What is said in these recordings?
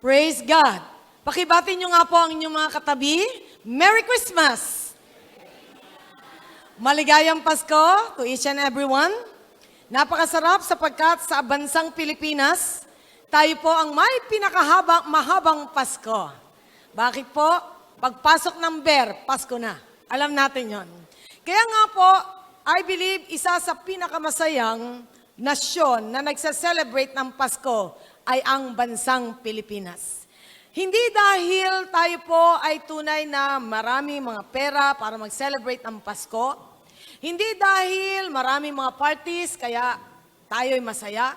Praise God. Pakibati nyo nga po ang inyong mga katabi. Merry Christmas! Maligayang Pasko to each and everyone. Napakasarap sapagkat sa bansang Pilipinas, tayo po ang may mahabang Pasko. Bakit po? Pagpasok ng Ber, Pasko na. Alam natin yon. Kaya nga po, I believe isa sa pinakamasayang nasyon na nagsa-celebrate ng Pasko ay ang bansang Pilipinas. Hindi dahil tayo po ay tunay na marami mga pera para mag-celebrate ng Pasko. Hindi dahil marami mga parties kaya tayo'y masaya.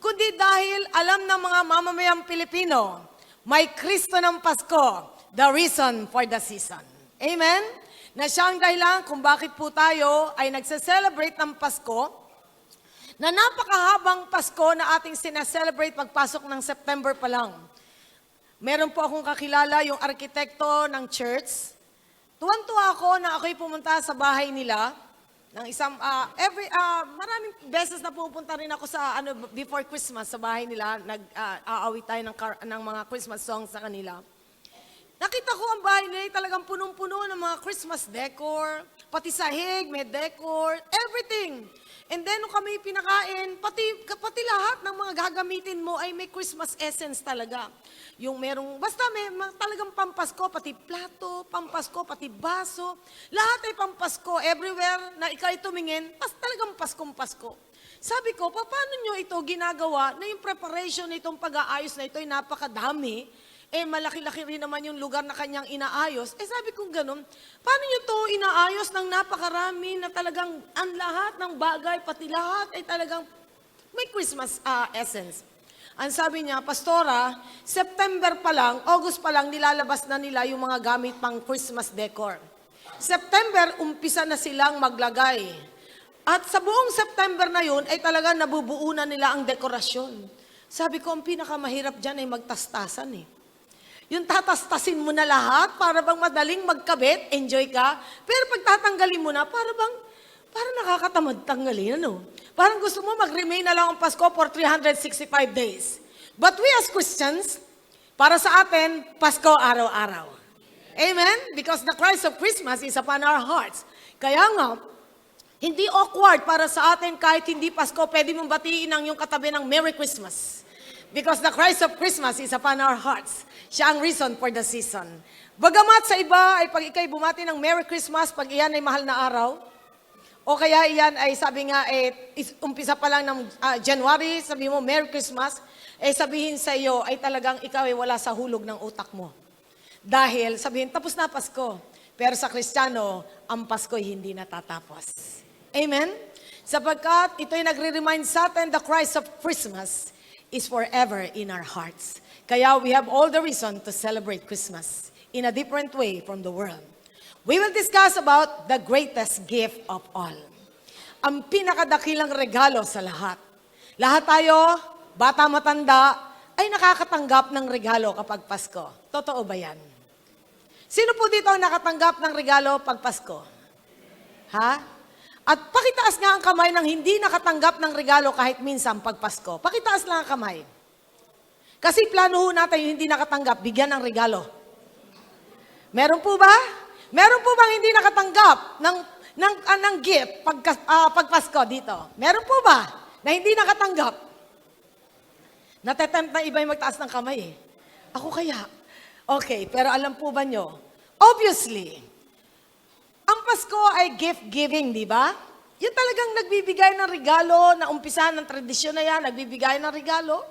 Kundi dahil alam ng mga mamamayang Pilipino, may Kristo ng Pasko, the reason for the season. Amen? Na siyang dahilan kung bakit po tayo ay nagsa-celebrate ng Pasko, na napakahabang Pasko na ating sinaselebrate pagpasok ng September pa lang. Meron po akong kakilala, yung arkitekto ng church. Tuwan-tuwa ako na ako'y pumunta sa bahay nila. Ng isang, maraming beses na pupunta rin ako sa before Christmas sa bahay nila. Nag-aawit tayo ng mga Christmas songs sa kanila. Nakita ko ang bahay nila talagang punong-puno ng mga Christmas decor, pati sahig, may decor, everything. And then, nung kami pinakain, pati lahat ng mga gagamitin mo ay may Christmas essence talaga. Yung merong, basta may talagang pampasko, pati plato, pampasko, pati baso. Lahat ay pampasko. Everywhere na ikaw tumingin, talagang Paskong-Pasko. Sabi ko, paano nyo ito ginagawa na yung preparation nitong pag-aayos na ito ay napakadami? Malaki-laki rin naman yung lugar na kanyang inaayos. Sabi ko ganun, paano nyo to inaayos ng napakarami na talagang ang lahat ng bagay, pati lahat ay talagang may Christmas essence. Ang sabi niya, Pastora, September pa lang, August pa lang, nilalabas na nila yung mga gamit pang Christmas decor. September, umpisa na silang maglagay. At sa buong September na yun, ay talagang nabubuo na nila ang dekorasyon. Sabi ko, ang pinakamahirap dyan ay magtastasan Yung tatastasin mo na lahat, para bang madaling magkabit, enjoy ka. Pero pag tatanggalin mo na, para nakakatamad tanggalin, Parang gusto mo mag-remain na lang ang Pasko for 365 days. But we as Christians, para sa atin, Pasko araw-araw. Amen? Because the Christ of Christmas is upon our hearts. Kaya nga, hindi awkward para sa atin kahit hindi Pasko, pwede mong batiin ang iyong katabi ng Merry Christmas. Because the Christ of Christmas is upon our hearts. Siya ang reason for the season. Bagamat sa iba ay pag ikay bumati ng Merry Christmas, pag iyan ay mahal na araw, o kaya iyan ay sabi nga, umpisa pa lang ng January, sabi mo Merry Christmas, sabihin sa iyo ay talagang ikaw ay wala sa hulog ng utak mo. Dahil sabihin, tapos na Pasko. Pero sa Kristiyano, ang Pasko ay hindi natatapos. Amen? Sapagkat ito'y nagre-remind sa atin, the Christ of Christmas is forever in our hearts. Kaya we have all the reason to celebrate Christmas in a different way from the world. We will discuss about the greatest gift of all. Ang pinakadakilang regalo sa lahat. Lahat tayo, bata matanda, ay nakakatanggap ng regalo kapag Pasko. Totoo ba yan? Sino po dito ang nakatanggap ng regalo pag Pasko? Ha? At pakitaas nga ang kamay ng hindi nakatanggap ng regalo kahit minsan pag Pasko. Pakitaas lang ang kamay. Kasi plano natin yung hindi nakatanggap, bigyan ng regalo. Meron po ba? Meron po bang hindi nakatanggap ng gift pag Pasko dito? Meron po ba na hindi nakatanggap? Natetempt na iba yung magtaas ng kamay Ako kaya. Okay, pero alam po ba nyo? Obviously, ang Pasko ay gift-giving, di ba? Yung talagang nagbibigay ng regalo, na umpisa ng tradisyon na yan, nagbibigay ng regalo.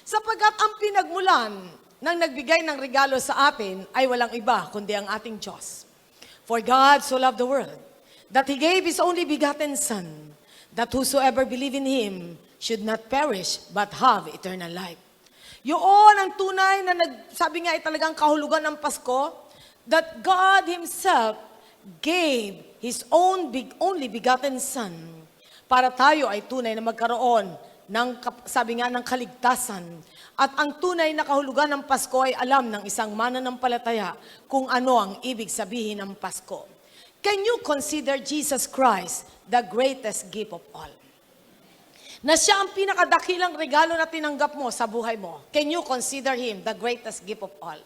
Sapagkat ang pinagmulan ng nagbigay ng regalo sa atin ay walang iba, kundi ang ating Diyos. For God so loved the world, that He gave His only begotten Son, that whosoever believe in Him should not perish, but have eternal life. Yun ang tunay na sabi nga ay talagang kahulugan ng Pasko, that God Himself gave His only begotten Son para tayo ay tunay na magkaroon ng, sabi nga, ng kaligtasan. At ang tunay na kahulugan ng Pasko ay alam ng isang mananampalataya kung ano ang ibig sabihin ng Pasko. Can you consider Jesus Christ the greatest gift of all? na siya ang pinakadakilang regalo na tinanggap mo sa buhay mo. Can you consider Him the greatest gift of all?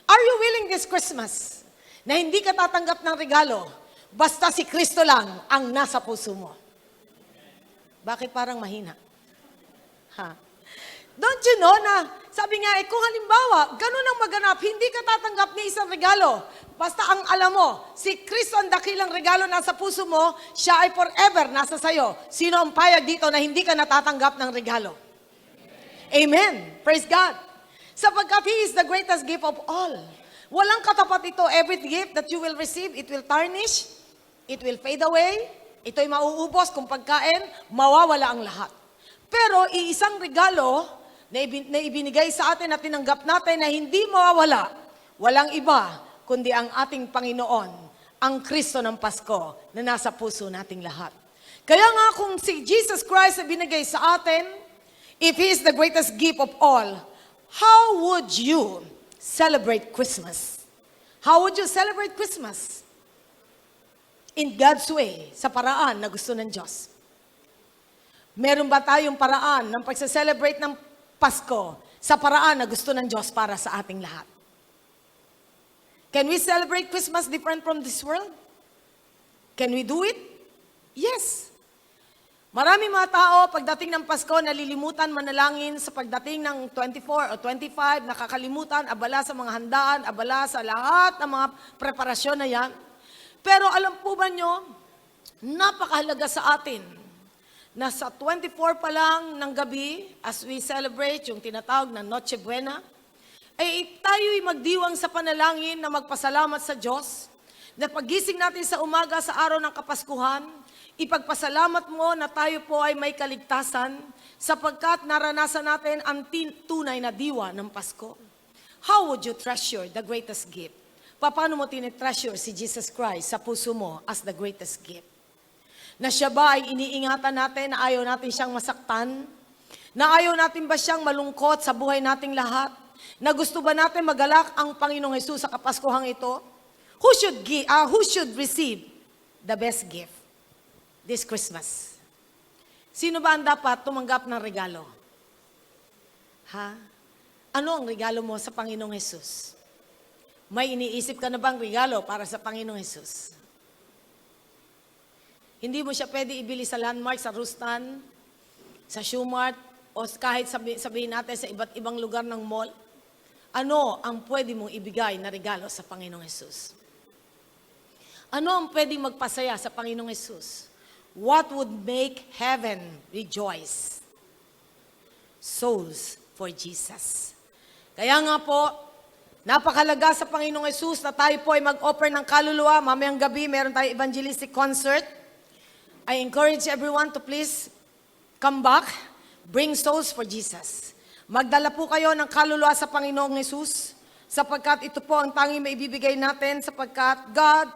Are you willing this Christmas na hindi ka tatanggap ng regalo, basta si Kristo lang ang nasa puso mo? Bakit parang mahina? Don't you know na, sabi nga, kung halimbawa, ganun ang maganap, hindi ka tatanggap ni isang regalo. Basta ang alam mo, si Kristo ang dakilang regalo nasa puso mo, siya ay forever nasa sayo. Sino ang payag dito na hindi ka natatanggap ng regalo? Amen. Praise God. Sapagkat He is the greatest gift of all. Walang katapat ito. Every gift that you will receive, it will tarnish, it will fade away, ito'y mauubos kung pagkain, mawawala ang lahat. Pero iisang regalo na ibinigay sa atin at tinanggap natin na hindi mawawala, walang iba kundi ang ating Panginoon, ang Kristo ng Pasko na nasa puso nating lahat. Kaya nga kung si Jesus Christ ay binigay sa atin, if He is the greatest gift of all, how would you celebrate Christmas? How would you celebrate Christmas? In God's way, sa paraan na gusto ng Diyos. Meron ba tayong paraan ng pagsa-celebrate ng Pasko sa paraan na gusto ng Diyos para sa ating lahat? Can we celebrate Christmas different from this world? Can we do it? Yes. Marami mga tao, pagdating ng Pasko, nalilimutan manalangin sa pagdating ng 24 o 25, nakakalimutan, abala sa mga handaan, abala sa lahat ng mga preparasyon na yan. Pero alam po ba nyo, napakahalaga sa atin na sa 24 pa lang ng gabi, as we celebrate yung tinatawag na Noche Buena, ay tayo'y magdiwang sa panalangin na magpasalamat sa Diyos, na paggising natin sa umaga sa araw ng Kapaskuhan, ipagpasalamat mo na tayo po ay may kaligtasan sapagkat naranasan natin ang tunay na diwa ng Pasko. How would you treasure the greatest gift? Paano mo tinitreasure si Jesus Christ sa puso mo as the greatest gift? Na siya ba ay iniingatan natin na ayaw natin siyang masaktan? Na ayaw natin ba siyang malungkot sa buhay nating lahat? Na gusto ba natin magalak ang Panginoong Hesus sa Kapaskuhang ito? Who should receive the best gift this Christmas? Sino ba ang dapat tumanggap ng regalo? Ano ang regalo mo sa Panginoong Hesus? May iniisip ka na bang regalo para sa Panginoong Hesus? Hindi mo siya pwede ibili sa Landmark, sa Rustan, sa Shoemart, o kahit sabihin natin sa iba't ibang lugar ng mall. Ano ang pwede mong ibigay na regalo sa Panginoong Hesus? Ano ang pwedeng magpasaya sa Panginoong Hesus? What would make heaven rejoice? Souls for Jesus. Kaya nga po, napakalaga sa Panginoong Hesus na tayo po ay mag-offer ng kaluluwa. Mamayang gabi, meron tayong evangelistic concert. I encourage everyone to please come back, bring souls for Jesus. Magdala po kayo ng kaluluwa sa Panginoong Hesus, sapagkat ito po ang tanging maibibigay natin, sapagkat God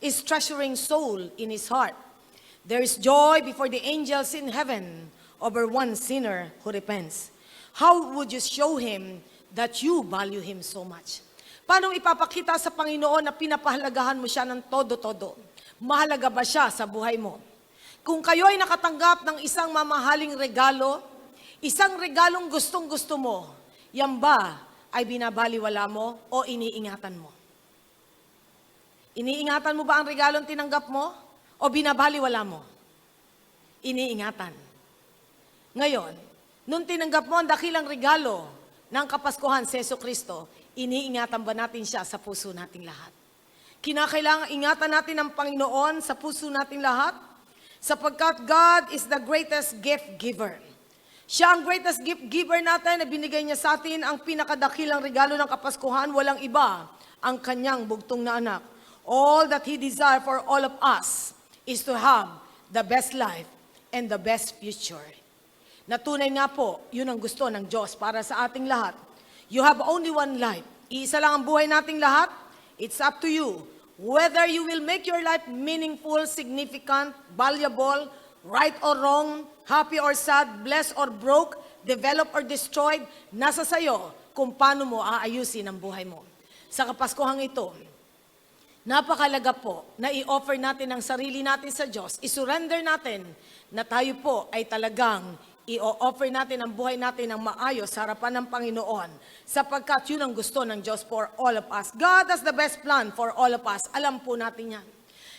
is treasuring soul in His heart. There is joy before the angels in heaven over one sinner who repents. How would you show Him that you value Him so much? Paano ipapakita sa Panginoon na pinapahalagahan mo siya ng todo-todo? Mahalaga ba siya sa buhay mo? Kung kayo ay nakatanggap ng isang mamahaling regalo, isang regalong gustong-gusto mo, yan ba ay binabaliwala mo o iniingatan mo? Iniingatan mo ba ang regalong tinanggap mo o binabaliwala mo? Iniingatan. Ngayon, nung tinanggap mo ang dakilang regalo ng Kapaskuhan sa Jesucristo, iniingatan ba natin siya sa puso nating lahat? Kinakailangan ingatan natin ang Panginoon sa puso nating lahat, sapagkat God is the greatest gift giver. Siya ang greatest gift giver natin na binigay niya sa atin ang pinakadakilang regalo ng Kapaskuhan, walang iba, ang kanyang bugtong na anak. All that He desires for all of us is to have the best life and the best future. Na tunay nga po, yun ang gusto ng Diyos para sa ating lahat. You have only one life. Iisa lang ang buhay nating lahat. It's up to you. Whether you will make your life meaningful, significant, valuable, right or wrong, happy or sad, blessed or broke, developed or destroyed, nasa sayo kung paano mo aayusin ang buhay mo. Sa Kapaskuhang ito, Napakalaga po na i-offer natin ang sarili natin sa Diyos, i-surrender natin na tayo po ay talagang i-offer natin ang buhay natin ng maayos sa harapan ng Panginoon sapagkat yun ang gusto ng Diyos for all of us. God has the best plan for all of us. Alam po natin yan.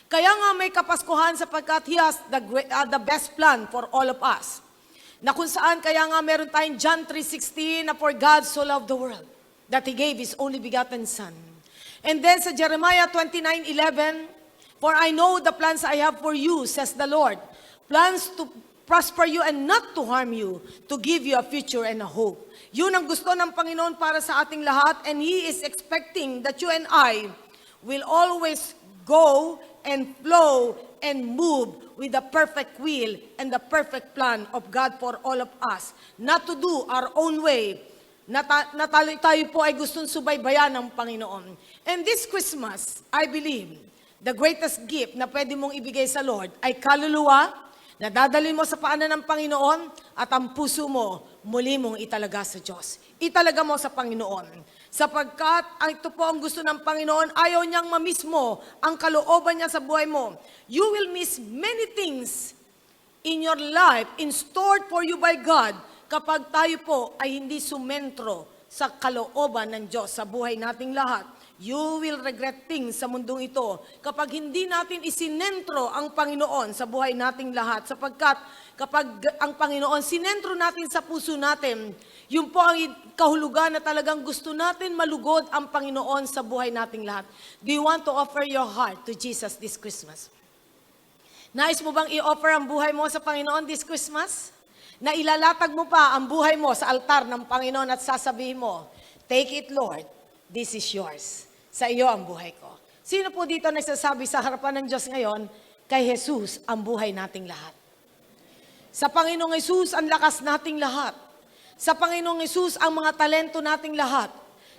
Kaya nga may Kapaskuhan sapagkat He has the best plan for all of us. Na kung saan kaya nga meron tayong John 3:16 na for God so loved the world that He gave His only begotten Son. And then sa Jeremiah 29:11, for I know the plans I have for you, says the Lord, plans to prosper you and not to harm you, to give you a future and a hope. Yun ang gusto ng Panginoon para sa ating lahat, and He is expecting that you and I will always go and flow and move with the perfect will and the perfect plan of God for all of us. Not to do our own way, na tayo po ay gustong subaybayan ng Panginoon. And this Christmas, I believe, the greatest gift na pwede mong ibigay sa Lord ay kaluluwa na dadalhin mo sa paanan ng Panginoon at ang puso mo muli mong italaga sa Diyos. Italaga mo sa Panginoon. Sapagkat ito po ang gusto ng Panginoon, ayaw niyang ma-miss mo ang kalooban niya sa buhay mo. You will miss many things in your life in stored for you by God kapag tayo po ay hindi sumentro sa kalooban ng Diyos sa buhay nating lahat. You will regret things sa mundong ito kapag hindi natin isinentro ang Panginoon sa buhay nating lahat. Sapagkat kapag ang Panginoon sinentro natin sa puso natin, yun po ang kahulugan na talagang gusto natin malugod ang Panginoon sa buhay nating lahat. Do you want to offer your heart to Jesus this Christmas? Nais mo bang i-offer ang buhay mo sa Panginoon this Christmas? Na ilalatag mo pa ang buhay mo sa altar ng Panginoon at sasabihin mo, take it Lord, this is yours. Sa iyo ang buhay ko. Sino po dito nagsasabi sa harapan ng Diyos ngayon, kay Jesus ang buhay nating lahat? Sa Panginoong Hesus ang lakas nating lahat. Sa Panginoong Hesus ang mga talento nating lahat.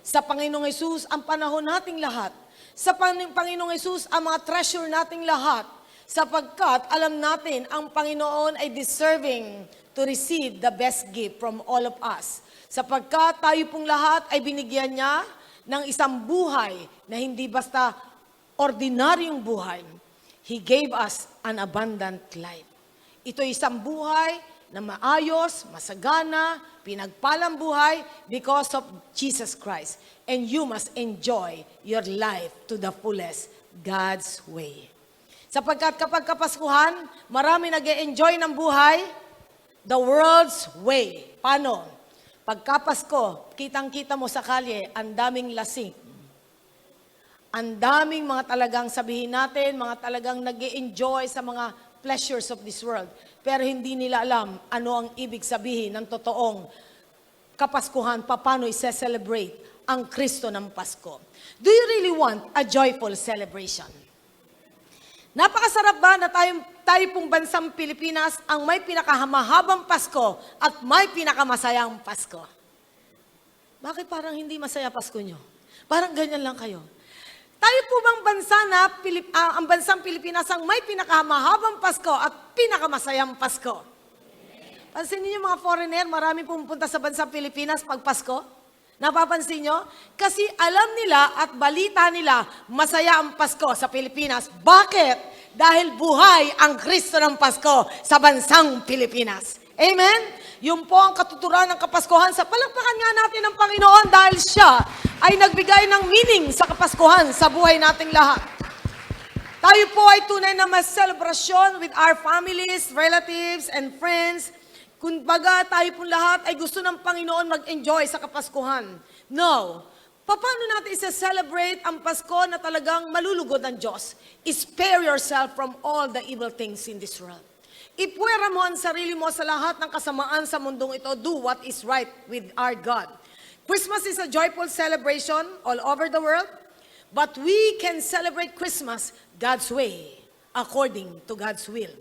Sa Panginoong Hesus ang panahon nating lahat. Sa Panginoong Hesus ang mga treasure nating lahat. Sapagkat alam natin ang Panginoon ay deserving to receive the best gift from all of us. Sapagkat tayo pong lahat ay binigyan niya ng isang buhay na hindi basta ordinaryong buhay. He gave us an abundant life. Ito isang buhay na maayos, masagana, pinagpalang buhay because of Jesus Christ. And you must enjoy your life to the fullest, God's way. Sapagkat kapag Kapaskuhan, marami nag-e-enjoy ng buhay, the world's way. Paano? Pagkapasko, kitang-kita mo sa kalye, ang daming lasing. Ang daming mga talagang sabihin natin, mga talagang nag-e-enjoy sa mga pleasures of this world. Pero hindi nila alam ano ang ibig sabihin ng totoong Kapaskuhan, paano i-celebrate ang Kristo ng Pasko. Do you really want a joyful celebration? Napakasarap ba na tayo pong bansang Pilipinas ang may pinakamahabang Pasko at may pinakamasayang Pasko? Bakit parang hindi masaya Pasko nyo? Parang ganyan lang kayo. Tayo po bang bansa na ang bansang Pilipinas ang may pinakamahabang Pasko at pinakamasayang Pasko? Pansin niyo mga foreigner, marami pumunta sa bansang Pilipinas pag Pasko? Napapansin nyo? Kasi alam nila at balita nila, masaya ang Pasko sa Pilipinas. Bakit? Dahil buhay ang Kristo ng Pasko sa bansang Pilipinas. Amen? Yun po ang katuturan ng Kapaskuhan. Sa palakpakan nga natin ng Panginoon dahil siya ay nagbigay ng meaning sa Kapaskuhan sa buhay nating lahat. Tayo po ay tunay na mas celebration with our families, relatives, and friends. Kumbaga, tayo pong lahat ay gusto ng Panginoon mag-enjoy sa Kapaskuhan. No. Paano natin isa-celebrate ang Pasko na talagang malulugod ng Diyos? Spare yourself from all the evil things in this world. Ipuwera mo ang sarili mo sa lahat ng kasamaan sa mundong ito. Do what is right with our God. Christmas is a joyful celebration all over the world. But we can celebrate Christmas God's way, according to God's will.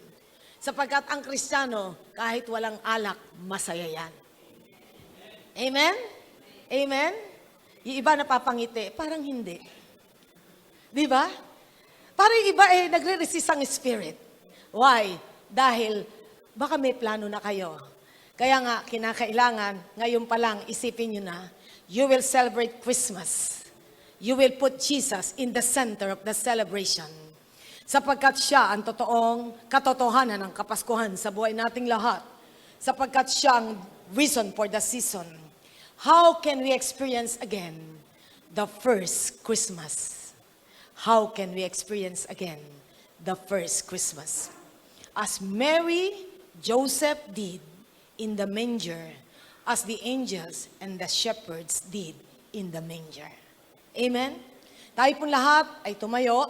Sapagkat ang Kristiyano, kahit walang alak, masaya yan. Amen? Amen? Yung iba napapangiti, parang hindi. Di ba? Parang yung iba nagre-resist ang spirit. Why? Dahil baka may plano na kayo. Kaya nga, kinakailangan, ngayon pa lang, isipin nyo na, you will celebrate Christmas. you will put Jesus in the center of the celebration. Sapagkat siya ang totoong katotohanan ng Kapaskuhan sa buhay nating lahat. Sapagkat siya ang reason for the season. How can we experience again the first Christmas? How can we experience again the first Christmas? As Mary, Joseph did in the manger, as the angels and the shepherds did in the manger. Amen? Tayo pong lahat ay tumayo.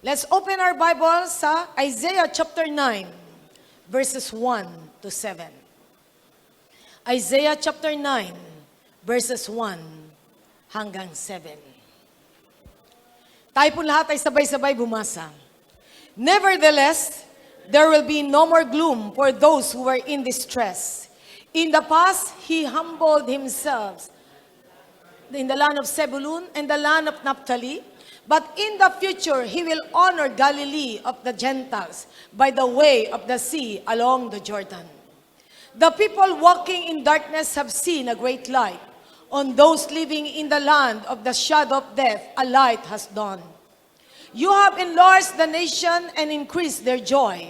Let's open our Bible sa Isaiah chapter 9, verses 1 to 7. Isaiah chapter 9, verses 1 hanggang 7. Tayo pong lahat ay sabay-sabay bumasa. Nevertheless, there will be no more gloom for those who were in distress. In the past, he humbled himself in the land of Zebulun and the land of Naphtali. But in the future, he will honor Galilee of the Gentiles by the way of the sea along the Jordan. The people walking in darkness have seen a great light. On those living in the land of the shadow of death, a light has dawned. You have enlarged the nation and increased their joy.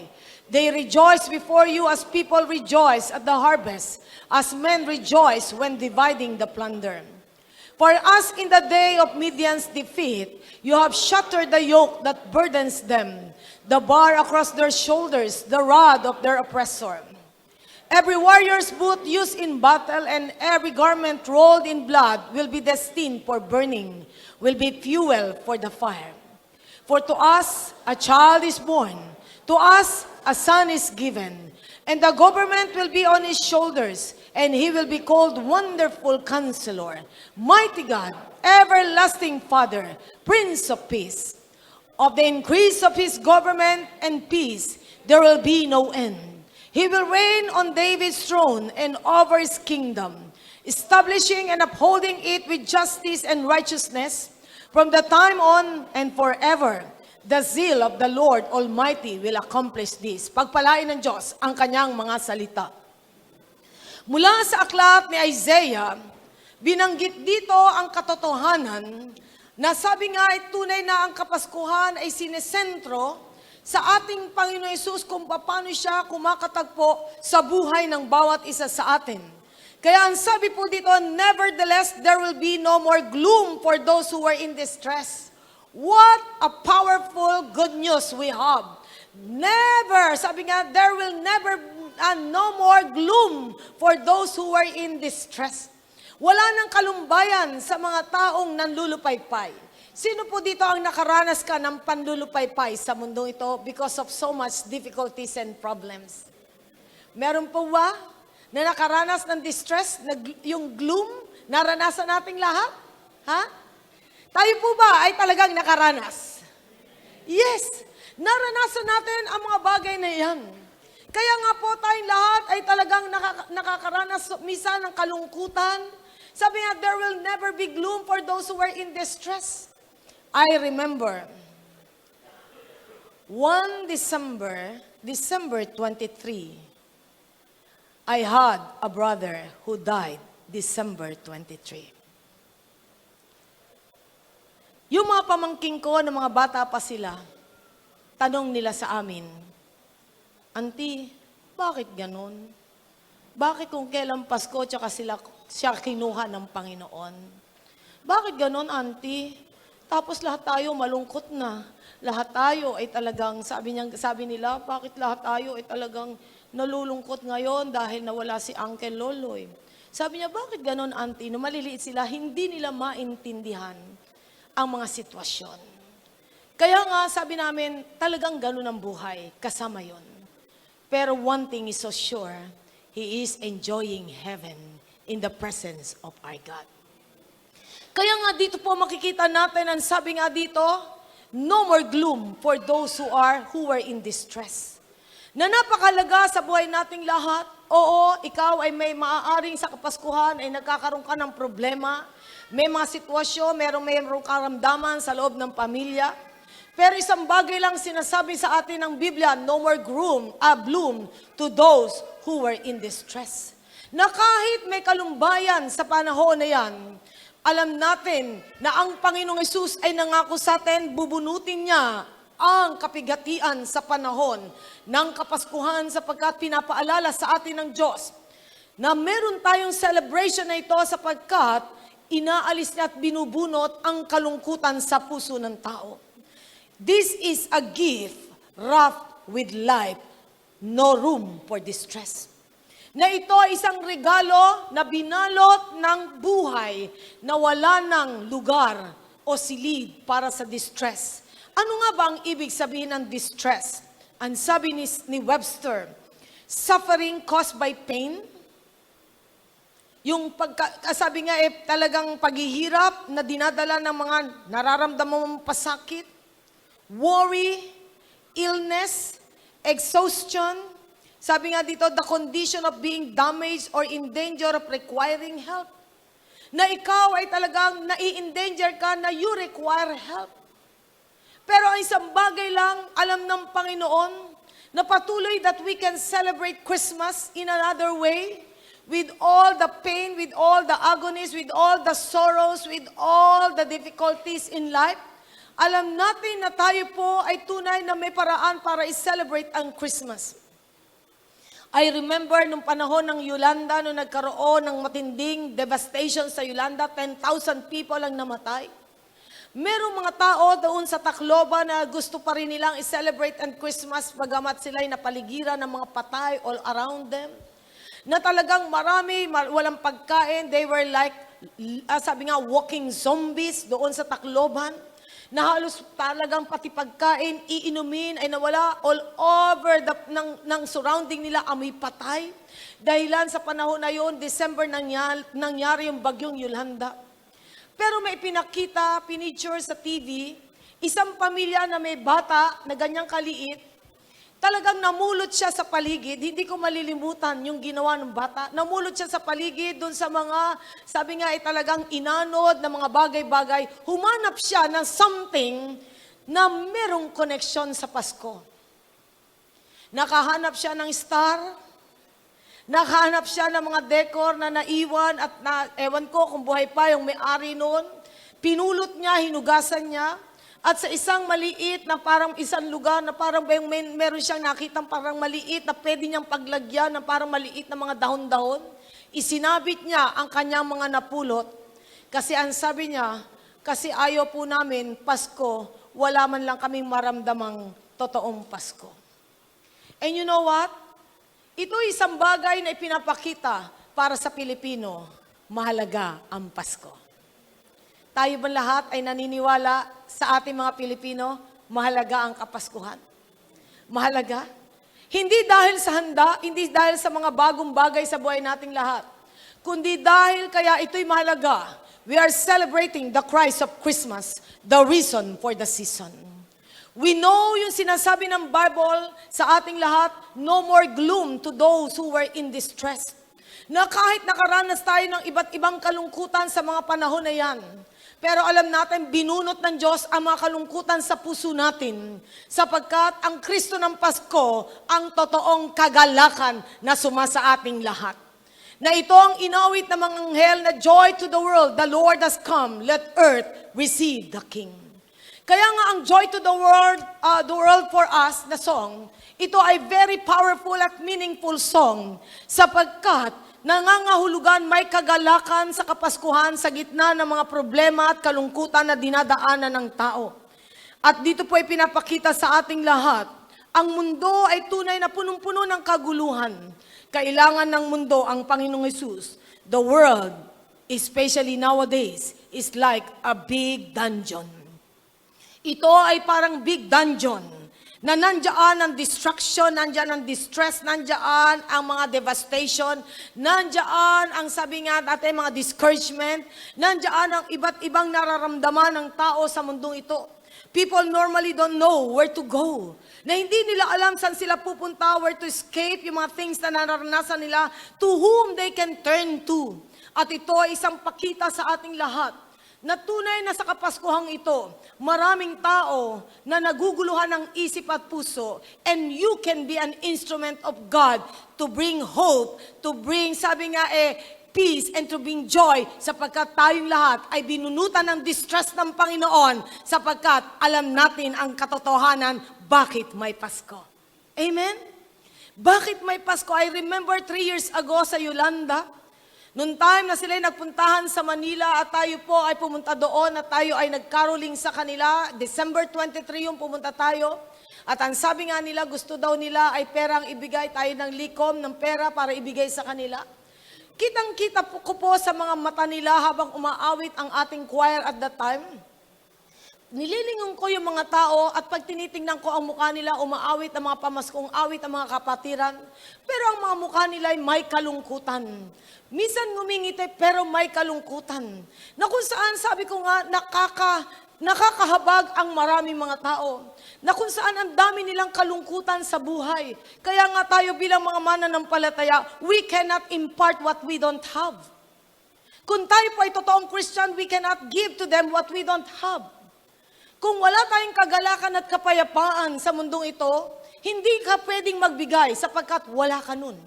They rejoice before you as people rejoice at the harvest, as men rejoice when dividing the plunder. For as in the day of Midian's defeat, you have shattered the yoke that burdens them, the bar across their shoulders, the rod of their oppressor. Every warrior's boot used in battle and every garment rolled in blood will be destined for burning, will be fuel for the fire. For to us a child is born, to us a son is given, and the government will be on his shoulders, and he will be called Wonderful Counselor, Mighty God, Everlasting Father, Prince of Peace. Of the increase of his government and peace, there will be no end. He will reign on David's throne and over his kingdom, establishing and upholding it with justice and righteousness from the time on and forever. The zeal of the Lord Almighty will accomplish this. Pagpalain ng Diyos ang kanyang mga salita. Mula sa aklat ni Isaiah, binanggit dito ang katotohanan na sabi nga ay tunay na ang Kapaskuhan ay sinesentro sa ating Panginoon Hesus kung paano siya kumakatagpo sa buhay ng bawat isa sa atin. Kaya ang sabi po dito, nevertheless, there will be no more gloom for those who are in distress. What a powerful good news we have. Never, sabi nga, there will never no more gloom for those who are in distress. Wala nang kalumbayan sa mga taong nanlulupaypay. Sino po dito ang nakaranas ka ng panlulupaypay sa mundo ito because of so much difficulties and problems? Meron po ba na nakaranas ng distress, yung gloom, naranasan nating lahat? Ha? Tayo po ba ay talagang nakaranas? Yes, naranasan natin ang mga bagay na yan. Kaya nga po tayong lahat ay talagang nakakaranas minsan ng kalungkutan. Sabi nga, there will never be gloom for those who are in distress. I remember, one December 23, I had a brother who died December 23. Yung mga pamangking ko, ng mga bata pa sila, tanong nila sa amin, Auntie, bakit ganon? Bakit kung kailan Pasko tsaka siya kinuha ng Panginoon? Bakit ganon, Auntie? Tapos lahat tayo malungkot na. Lahat tayo ay talagang, sabi nila, bakit lahat tayo ay talagang nalulungkot ngayon dahil nawala si Uncle Loloy? Sabi niya, bakit ganon, Auntie? Nung maliliit sila, hindi nila maintindihan ang mga sitwasyon. Kaya nga, sabi namin, talagang ganon ang buhay, kasama yon. Pero one thing is so sure, he is enjoying heaven in the presence of our God. Kaya nga dito po makikita natin, ang sabi nga dito, no more gloom for those who were in distress. Na napakalaga sa buhay nating lahat. Oo, ikaw ay may maaaring sa Kapaskuhan ay nagkakaroon ka ng problema. May mga sitwasyon, mayroong karamdaman sa loob ng pamilya. Pero isang bagay lang sinasabi sa atin ng Biblia, no more gloom to those who were in distress. Na kahit may kalumbayan sa panahon na yan, alam natin na ang Panginoong Hesus ay nangako sa atin, bubunutin niya ang kapigatian sa panahon ng Kapaskuhan sapagkat pinapaalala sa atin ng Diyos na meron tayong celebration na ito sapagkat inaalis niya at binubunot ang kalungkutan sa puso ng tao. This is a gift wrapped with life, no room for distress. Na ito ay isang regalo na binalot ng buhay na wala ng lugar o silid para sa distress. Ano nga ba ang ibig sabihin ng distress? Ang sabi ni Webster, suffering caused by pain. Yung sabi nga talagang paghihirap na dinadala ng mga nararamdaman mong pasakit, worry, illness, exhaustion. Sabi nga dito, the condition of being damaged or in danger of requiring help. Na ikaw ay talagang nai-endanger ka na you require help. Pero ang isang bagay lang, alam ng Panginoon, na patuloy that we can celebrate Christmas in another way, with all the pain, with all the agonies, with all the sorrows, with all the difficulties in life. Alam natin na tayo po ay tunay na may paraan para i-celebrate ang Christmas. I remember nung panahon ng Yolanda, nung nagkaroon ng matinding devastation sa Yolanda, 10,000 people ang namatay. Merong mga tao doon sa Tacloban na gusto pa rin nilang i-celebrate ang Christmas bagamat sila'y napaligiran ng mga patay all around them. Na talagang marami, walang pagkain, they were like, sabi nga, walking zombies doon sa Tacloban. Na halos talagang pati pagkain, iinumin ay nawala all over ng surrounding nila, amoy patay. Dahilan sa panahon na yun, December nangyari yung bagyong Yolanda. Pero may pinakita, pinicture sa TV, isang pamilya na may bata na ganyang kaliit, talagang namulot siya sa paligid, hindi ko malilimutan yung ginawa ng bata. Namulot siya sa paligid doon sa mga, sabi nga ay talagang inanod na mga bagay-bagay. Humanap siya ng something na merong connection sa Pasko. Nakahanap siya ng star, nakahanap siya ng mga decor na naiwan at ewan ko kung buhay pa yung may-ari noon. Pinulot niya, hinugasan niya. At sa isang maliit na parang isang lugar na parang meron siyang nakitang parang maliit na pwede niyang paglagyan na parang maliit na mga dahon-dahon, isinabit niya ang kanyang mga napulot. Kasi ang sabi niya, kasi ayaw po namin Pasko, wala man lang kaming maramdamang totoong Pasko. And you know what? Ito isang bagay na ipinapakita para sa Pilipino, mahalaga ang Pasko. Tayo ba lahat ay naniniwala sa ating mga Pilipino, mahalaga ang Kapaskuhan? Mahalaga? Hindi dahil sa handa, hindi dahil sa mga bagong bagay sa buhay nating lahat, kundi dahil kaya ito'y mahalaga. We are celebrating the Christ of Christmas, the reason for the season. We know yung sinasabi ng Bible sa ating lahat, no more gloom to those who were in distress. Na kahit nakaranas tayo ng iba't ibang kalungkutan sa mga panahon na yan, pero alam natin, binunot ng Diyos ang mga kalungkutan sa puso natin sapagkat ang Kristo ng Pasko ang totoong kagalakan na sumasa ating lahat. Na ito ang inawit ng mga anghel na joy to the world, the Lord has come, let earth receive the King. Kaya nga ang joy to the world for us na song, ito ay very powerful at meaningful song sapagkat nangangahulugan may kagalakan sa Kapaskuhan sa gitna ng mga problema at kalungkutan na dinadaanan ng tao. At dito po ay pinapakita sa ating lahat, ang mundo ay tunay na punong-puno ng kaguluhan. Kailangan ng mundo ang Panginoong Hesus. The world, especially nowadays, is like a big dungeon. Ito ay parang big dungeon na nandiyan ang destruction, nandiyan ang distress, nandiyan ang mga devastation, nandiyan ang sabi nga natin mga discouragement, nandiyan ang iba't ibang nararamdaman ng tao sa mundong ito. People normally don't know where to go. Na hindi nila alam saan sila pupunta, where to escape, yung mga things na nararanasan nila, to whom they can turn to. At ito ay isang pakita sa ating lahat na tunay na sa Kapaskuhang ito, maraming tao na naguguluhan ng isip at puso, and you can be an instrument of God to bring hope, to bring, sabi nga peace and to bring joy sapagkat tayong lahat ay binunutan ng distress ng Panginoon sapagkat alam natin ang katotohanan bakit may Pasko. Amen? Bakit may Pasko? I remember 3 years ago sa Yolanda, noong time na sila ay nagpuntahan sa Manila at tayo po ay pumunta doon at tayo ay nagcaroling sa kanila. December 23 yung pumunta tayo. At ang sabi nga nila, gusto daw nila ay perang ibigay, tayo ng likom ng pera para ibigay sa kanila. Kitang-kita ko po sa mga mata nila habang umaawit ang ating choir at that time. Nililingon ko yung mga tao at pag tinitingnan ko ang mukha nila, umaawit ang mga pamaskong awit, ang mga kapatiran. Pero ang mga mukha nila ay may kalungkutan. Minsan ngumingiti pero may kalungkutan. Na kung saan sabi ko nga, nakakahabag ang maraming mga tao. Na kung saan ang dami nilang kalungkutan sa buhay. Kaya nga tayo bilang mga mananampalataya, we cannot impart what we don't have. Kung tayo po ay totoong Christian, we cannot give to them what we don't have. Kung wala tayong kagalakan at kapayapaan sa mundong ito, hindi ka pwedeng magbigay sapagkat wala ka nun.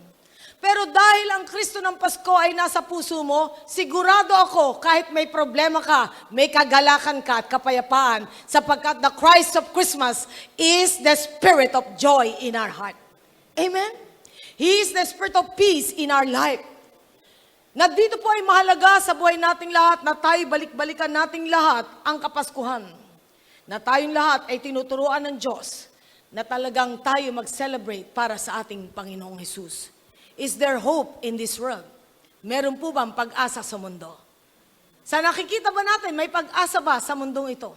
Pero dahil ang Kristo ng Pasko ay nasa puso mo, sigurado ako kahit may problema ka, may kagalakan ka at kapayapaan sapagkat the Christ of Christmas is the spirit of joy in our heart. Amen? He is the spirit of peace in our life. Na dito po ay mahalaga sa buhay nating lahat na tayo balik-balikan nating lahat ang Kapaskuhan. Na tayong lahat ay tinuturuan ng Diyos na talagang tayo mag-celebrate para sa ating Panginoong Hesus. Is there hope in this world? Meron po bang pag-asa sa mundo? Sa nakikita ba natin, may pag-asa ba sa mundong ito?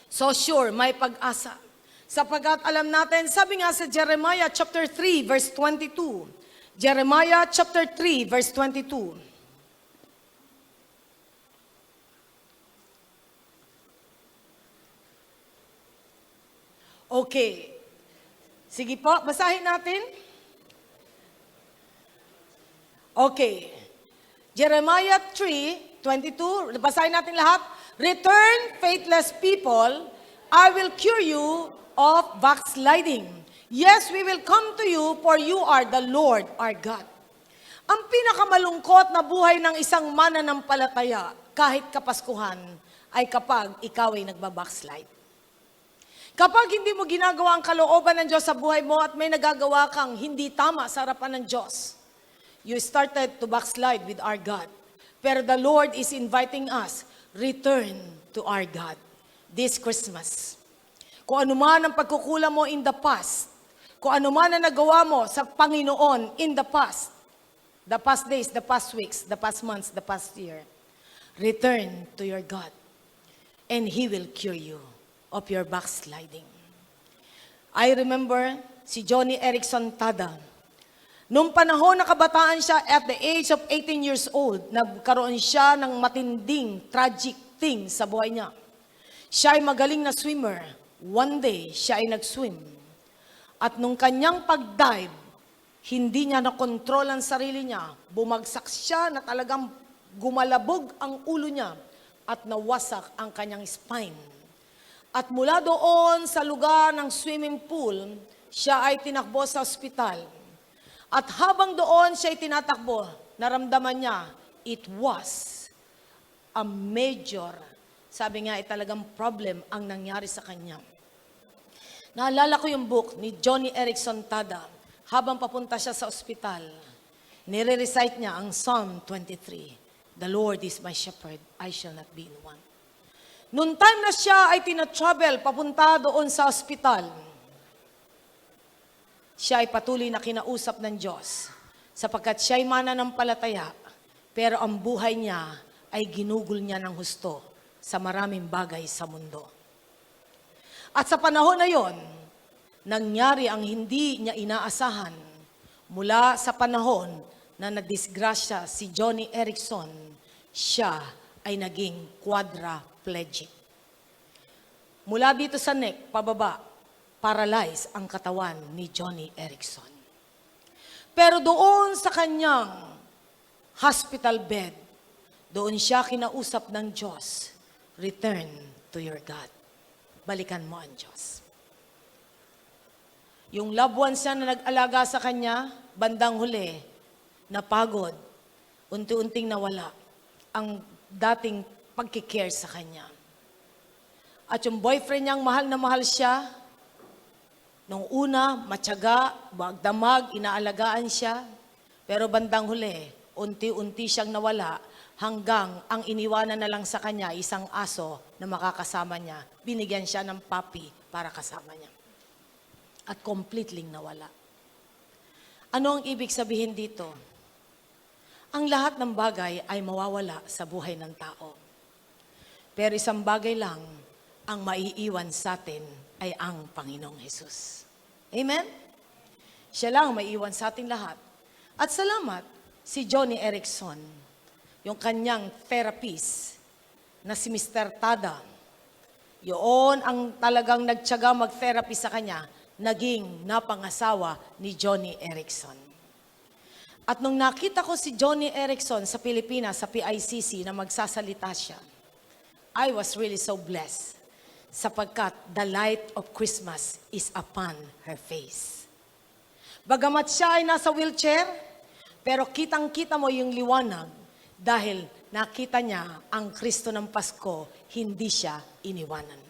So sure, may pag-asa. Sapagkat alam natin, sabi nga sa Jeremiah chapter 3 verse 22. Jeremiah chapter 3 verse 22. Okay. Sige po, basahin natin. Okay. Jeremiah 3:22, basahin natin lahat. Return, faithless people, I will cure you of backsliding. Yes, we will come to you, for you are the Lord our God. Ang pinakamalungkot na buhay ng isang mananampalataya, kahit kapaskuhan, ay kapag ikaw ay nagbabackslide. Kapag hindi mo ginagawa ang kalooban ng Diyos sa buhay mo at may nagagawa kang hindi tama sa harapan ng Diyos, you started to backslide with our God. Pero the Lord is inviting us, return to our God this Christmas. Kung ano man ang pagkukulang mo in the past, kung ano man ang nagawa mo sa Panginoon in the past days, the past weeks, the past months, the past year, return to your God and He will cure you of your backsliding. I remember si Johnny Erickson Tada. Noong panahon na kabataan siya, at the age of 18 years old, nagkaroon siya ng matinding, tragic thing sa buhay niya. Siya ay magaling na swimmer. One day, siya ay nag-swim. At nung kanyang pag-dive, hindi niya nakontrol ang sarili niya. Bumagsak siya na talagang gumalabog ang ulo niya at nawasak ang kanyang spine. At mula doon sa lugar ng swimming pool, siya ay tinakbo sa ospital. At habang doon siya ay tinatakbo, naramdaman niya, it was a major, sabi nga ay talagang problem ang nangyari sa kanya. Naalala ko yung book ni Johnny Erickson Tada, habang papunta siya sa ospital, nire-recite niya ang Psalm 23, The Lord is my shepherd, I shall not be in want. Noong time na siya ay tina-travel papunta doon sa ospital, siya ay patuloy na kinausap ng Diyos sapagkat siya ay mananampalataya, pero ang buhay niya ay ginugol niya ng husto sa maraming bagay sa mundo. At sa panahon na yon, nangyari ang hindi niya inaasahan mula sa panahon na nadisgrasya si Johnny Erickson, siya ay naging quadriplegic. Mula dito sa neck, pababa, paralyzed ang katawan ni Johnny Erickson. Pero doon sa kanyang hospital bed, doon siya kinausap ng Diyos, return to your God. Balikan mo ang Diyos. Yung loved ones niya na nag-alaga sa kanya, bandang huli, napagod unti-unting nawala ang dating pagkikare sa kanya. At yung boyfriend niyang mahal na mahal siya, nung una, matyaga, magdamag, inaalagaan siya, pero bandang huli, unti-unti siyang nawala hanggang ang iniwanan na lang sa kanya isang aso na makakasama niya. Binigyan siya ng puppy para kasama niya. At completely nawala. Ano ang ibig sabihin dito? Ang lahat ng bagay ay mawawala sa buhay ng tao. Pero isang bagay lang ang maiiwan sa atin ay ang Panginoong Hesus. Amen? Siya lang ang maiiwan sa atin lahat. At salamat si Johnny Erickson, yung kanyang therapist na si Mr. Tada. Yun ang talagang nagtyaga mag-therapy sa kanya, naging napangasawa ni Johnny Erickson. At nung nakita ko si Johnny Erickson sa Pilipinas, sa PICC, na magsasalita siya, I was really so blessed sapagkat the light of Christmas is upon her face. Bagamat siya ay nasa wheelchair, pero kitang-kita mo yung liwanag dahil nakita niya ang Kristo ng Pasko, hindi siya iniwanan.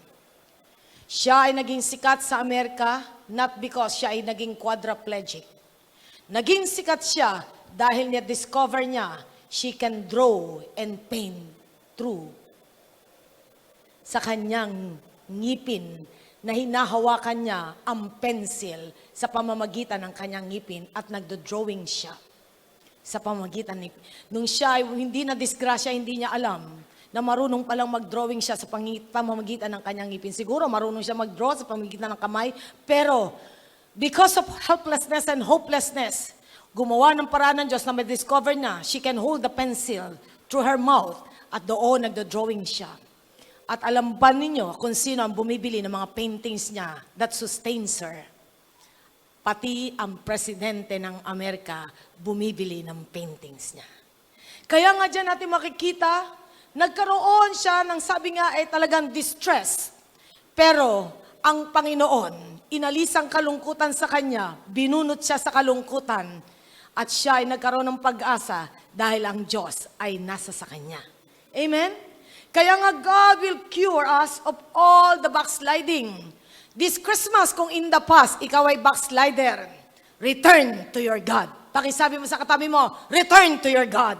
Siya ay naging sikat sa Amerika, not because siya ay naging quadriplegic. Naging sikat siya dahil discover niya, she can draw and paint through sa kanyang ngipin na hinahawakan niya ang pencil sa pamamagitan ng kanyang ngipin at nagdo-drawing siya sa pamamagitan ni... Nung siya ay hindi na disgrasya, hindi niya alam na marunong palang mag-drawing siya sa pamamagitan ng kanyang ngipin. Siguro marunong siya mag-draw sa pamamagitan ng kamay, pero because of helplessness and hopelessness, gumawa ng paraan ng Diyos na may-discover na she can hold the pencil through her mouth at doon nagdo-drawing siya. At alam ba ninyo kung sino ang bumibili ng mga paintings niya that sustains her? Pati ang presidente ng Amerika bumibili ng paintings niya. Kaya nga dyan natin makikita, nagkaroon siya ng sabi nga ay talagang distress. Pero ang Panginoon, inalis ang kalungkutan sa kanya, binunot siya sa kalungkutan, at siya ay nagkaroon ng pag-asa dahil ang Diyos ay nasa sa kanya. Amen? Kaya nga God will cure us of all the backsliding. This Christmas, kung in the past, ikaw ay backslider, return to your God. Pakisabi mo sa katabi mo, return to your God.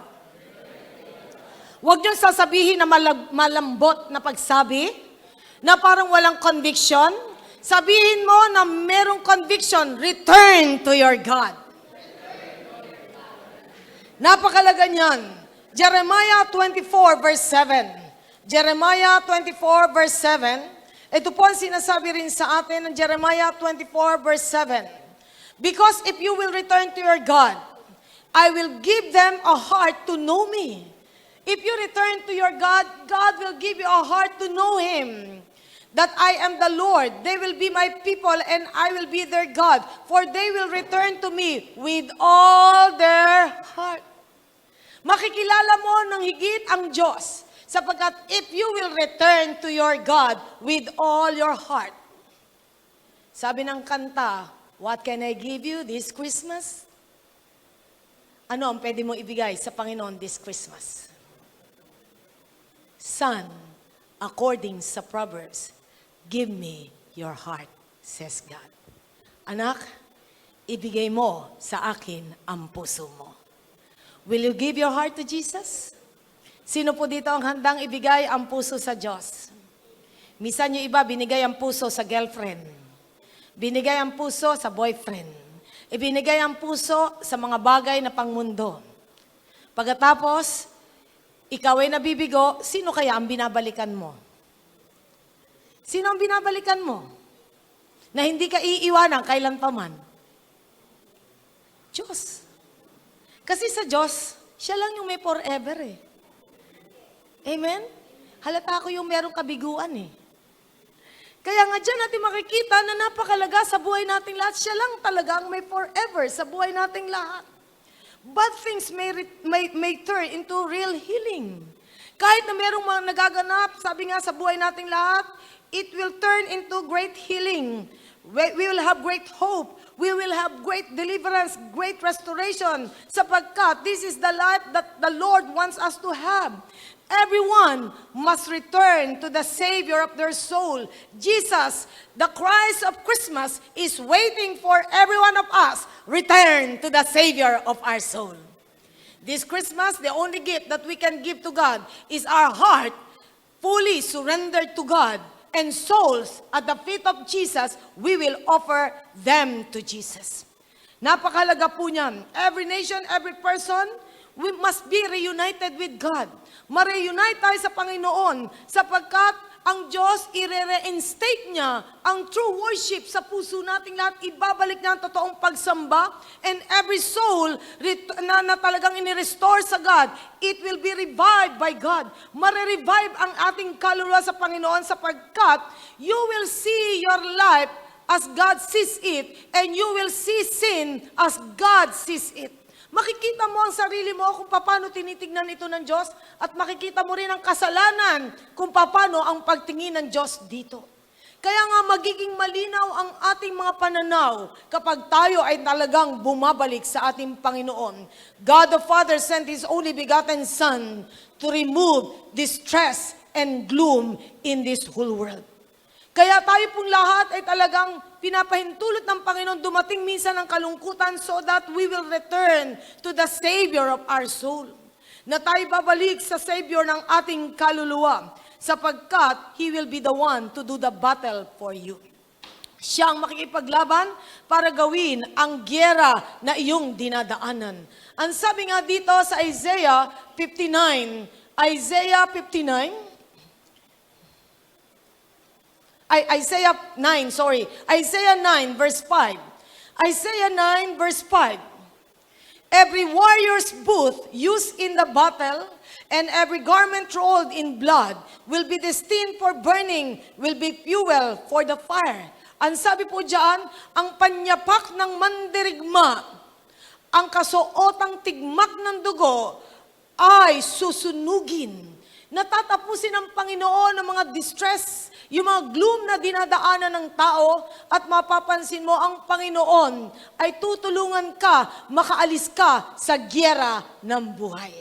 Huwag niyong sasabihin na malambot na pagsabi, na parang walang conviction. Sabihin mo na merong conviction, return to your God. Napakalaga niyan. Jeremiah 24 verse 7. Jeremiah 24 verse 7. Ito po ang sinasabi rin sa atin ng Jeremiah 24 verse 7. Because if you will return to your God, I will give them a heart to know me. If you return to your God, God will give you a heart to know Him. That I am the Lord. They will be my people and I will be their God. For they will return to me with all their heart. Makikilala mo ng higit ang Diyos. Sapagkat if you will return to your God with all your heart. Sabi ng kanta, what can I give you this Christmas? Ano ang pwede mo ibigay sa Panginoon this Christmas? Son, according sa Proverbs, give me your heart, says God. Anak, ibigay mo sa akin ang puso mo. Will you give your heart to Jesus? Sino po dito ang handang ibigay ang puso sa Diyos? Minsan yung iba, binigay ang puso sa girlfriend. Binigay ang puso sa boyfriend. Ibinigay ang puso sa mga bagay na pangmundo. Pagkatapos, ikaw ay nabibigo, sino kaya ang binabalikan mo? Sino ang binabalikan mo? Na hindi ka iiwanan kailan pa man? Diyos. Kasi sa Diyos, siya lang yung may forever eh. Amen? Halata ko yung merong kabiguan eh. Kaya nga dyan natin makikita na napakalaga sa buhay nating lahat. Siya lang talaga ang may forever sa buhay nating lahat. Bad things may turn into real healing. Kahit na merong mga nagaganap, sabi nga sa buhay nating lahat, it will turn into great healing. We will have great hope. We will have great deliverance, great restoration, sapagkat this is the life that the Lord wants us to have. Everyone must return to the Savior of their soul. Jesus, the Christ of Christmas, is waiting for every one of us. Return to the Savior of our soul. This Christmas, the only gift that we can give to God is our heart fully surrendered to God, and souls at the feet of Jesus, we will offer them to Jesus. Napakahalaga po niyan. Every nation, every person, we must be reunited with God. Ma-reunite tayo sa Panginoon sapagkat ang Diyos i-reinstate niya ang true worship sa puso nating lahat. Ibabalik niya ang totoong pagsamba, and every soul na talagang inirestore sa God, it will be revived by God. Mare-revive ang ating kaluluwa sa Panginoon sapagkat you will see your life as God sees it, and you will see sin as God sees it. Makikita mo ang sarili mo kung paano tinitignan ito ng Diyos, at makikita mo rin ang kasalanan kung paano ang pagtingin ng Diyos dito. Kaya nga magiging malinaw ang ating mga pananaw kapag tayo ay talagang bumabalik sa ating Panginoon. God the Father sent His only begotten Son to remove distress and gloom in this whole world. Kaya tayo pong lahat ay talagang pinapahintulot ng Panginoon, dumating minsan ang kalungkutan so that we will return to the Savior of our soul. Na tayo babalik sa Savior ng ating kaluluwa sapagkat He will be the one to do the battle for you. Siya ang makikipaglaban para gawin ang gyera na iyong dinadaanan. Ang sabi nga dito sa Isaiah 59, Isaiah 9 verse 5. Isaiah 9 verse 5. Every warrior's booth used in the battle and every garment rolled in blood will be destined for burning, will be fuel for the fire. Ang sabi po diyan, ang panyapak ng mandirigma, ang kasuotang tigmak ng dugo ay susunugin. Natatapusin ng Panginoon ang mga distress, yung mga gloom na dinadaanan ng tao, at mapapansin mo ang Panginoon ay tutulungan ka, makaalis ka sa gyera ng buhay.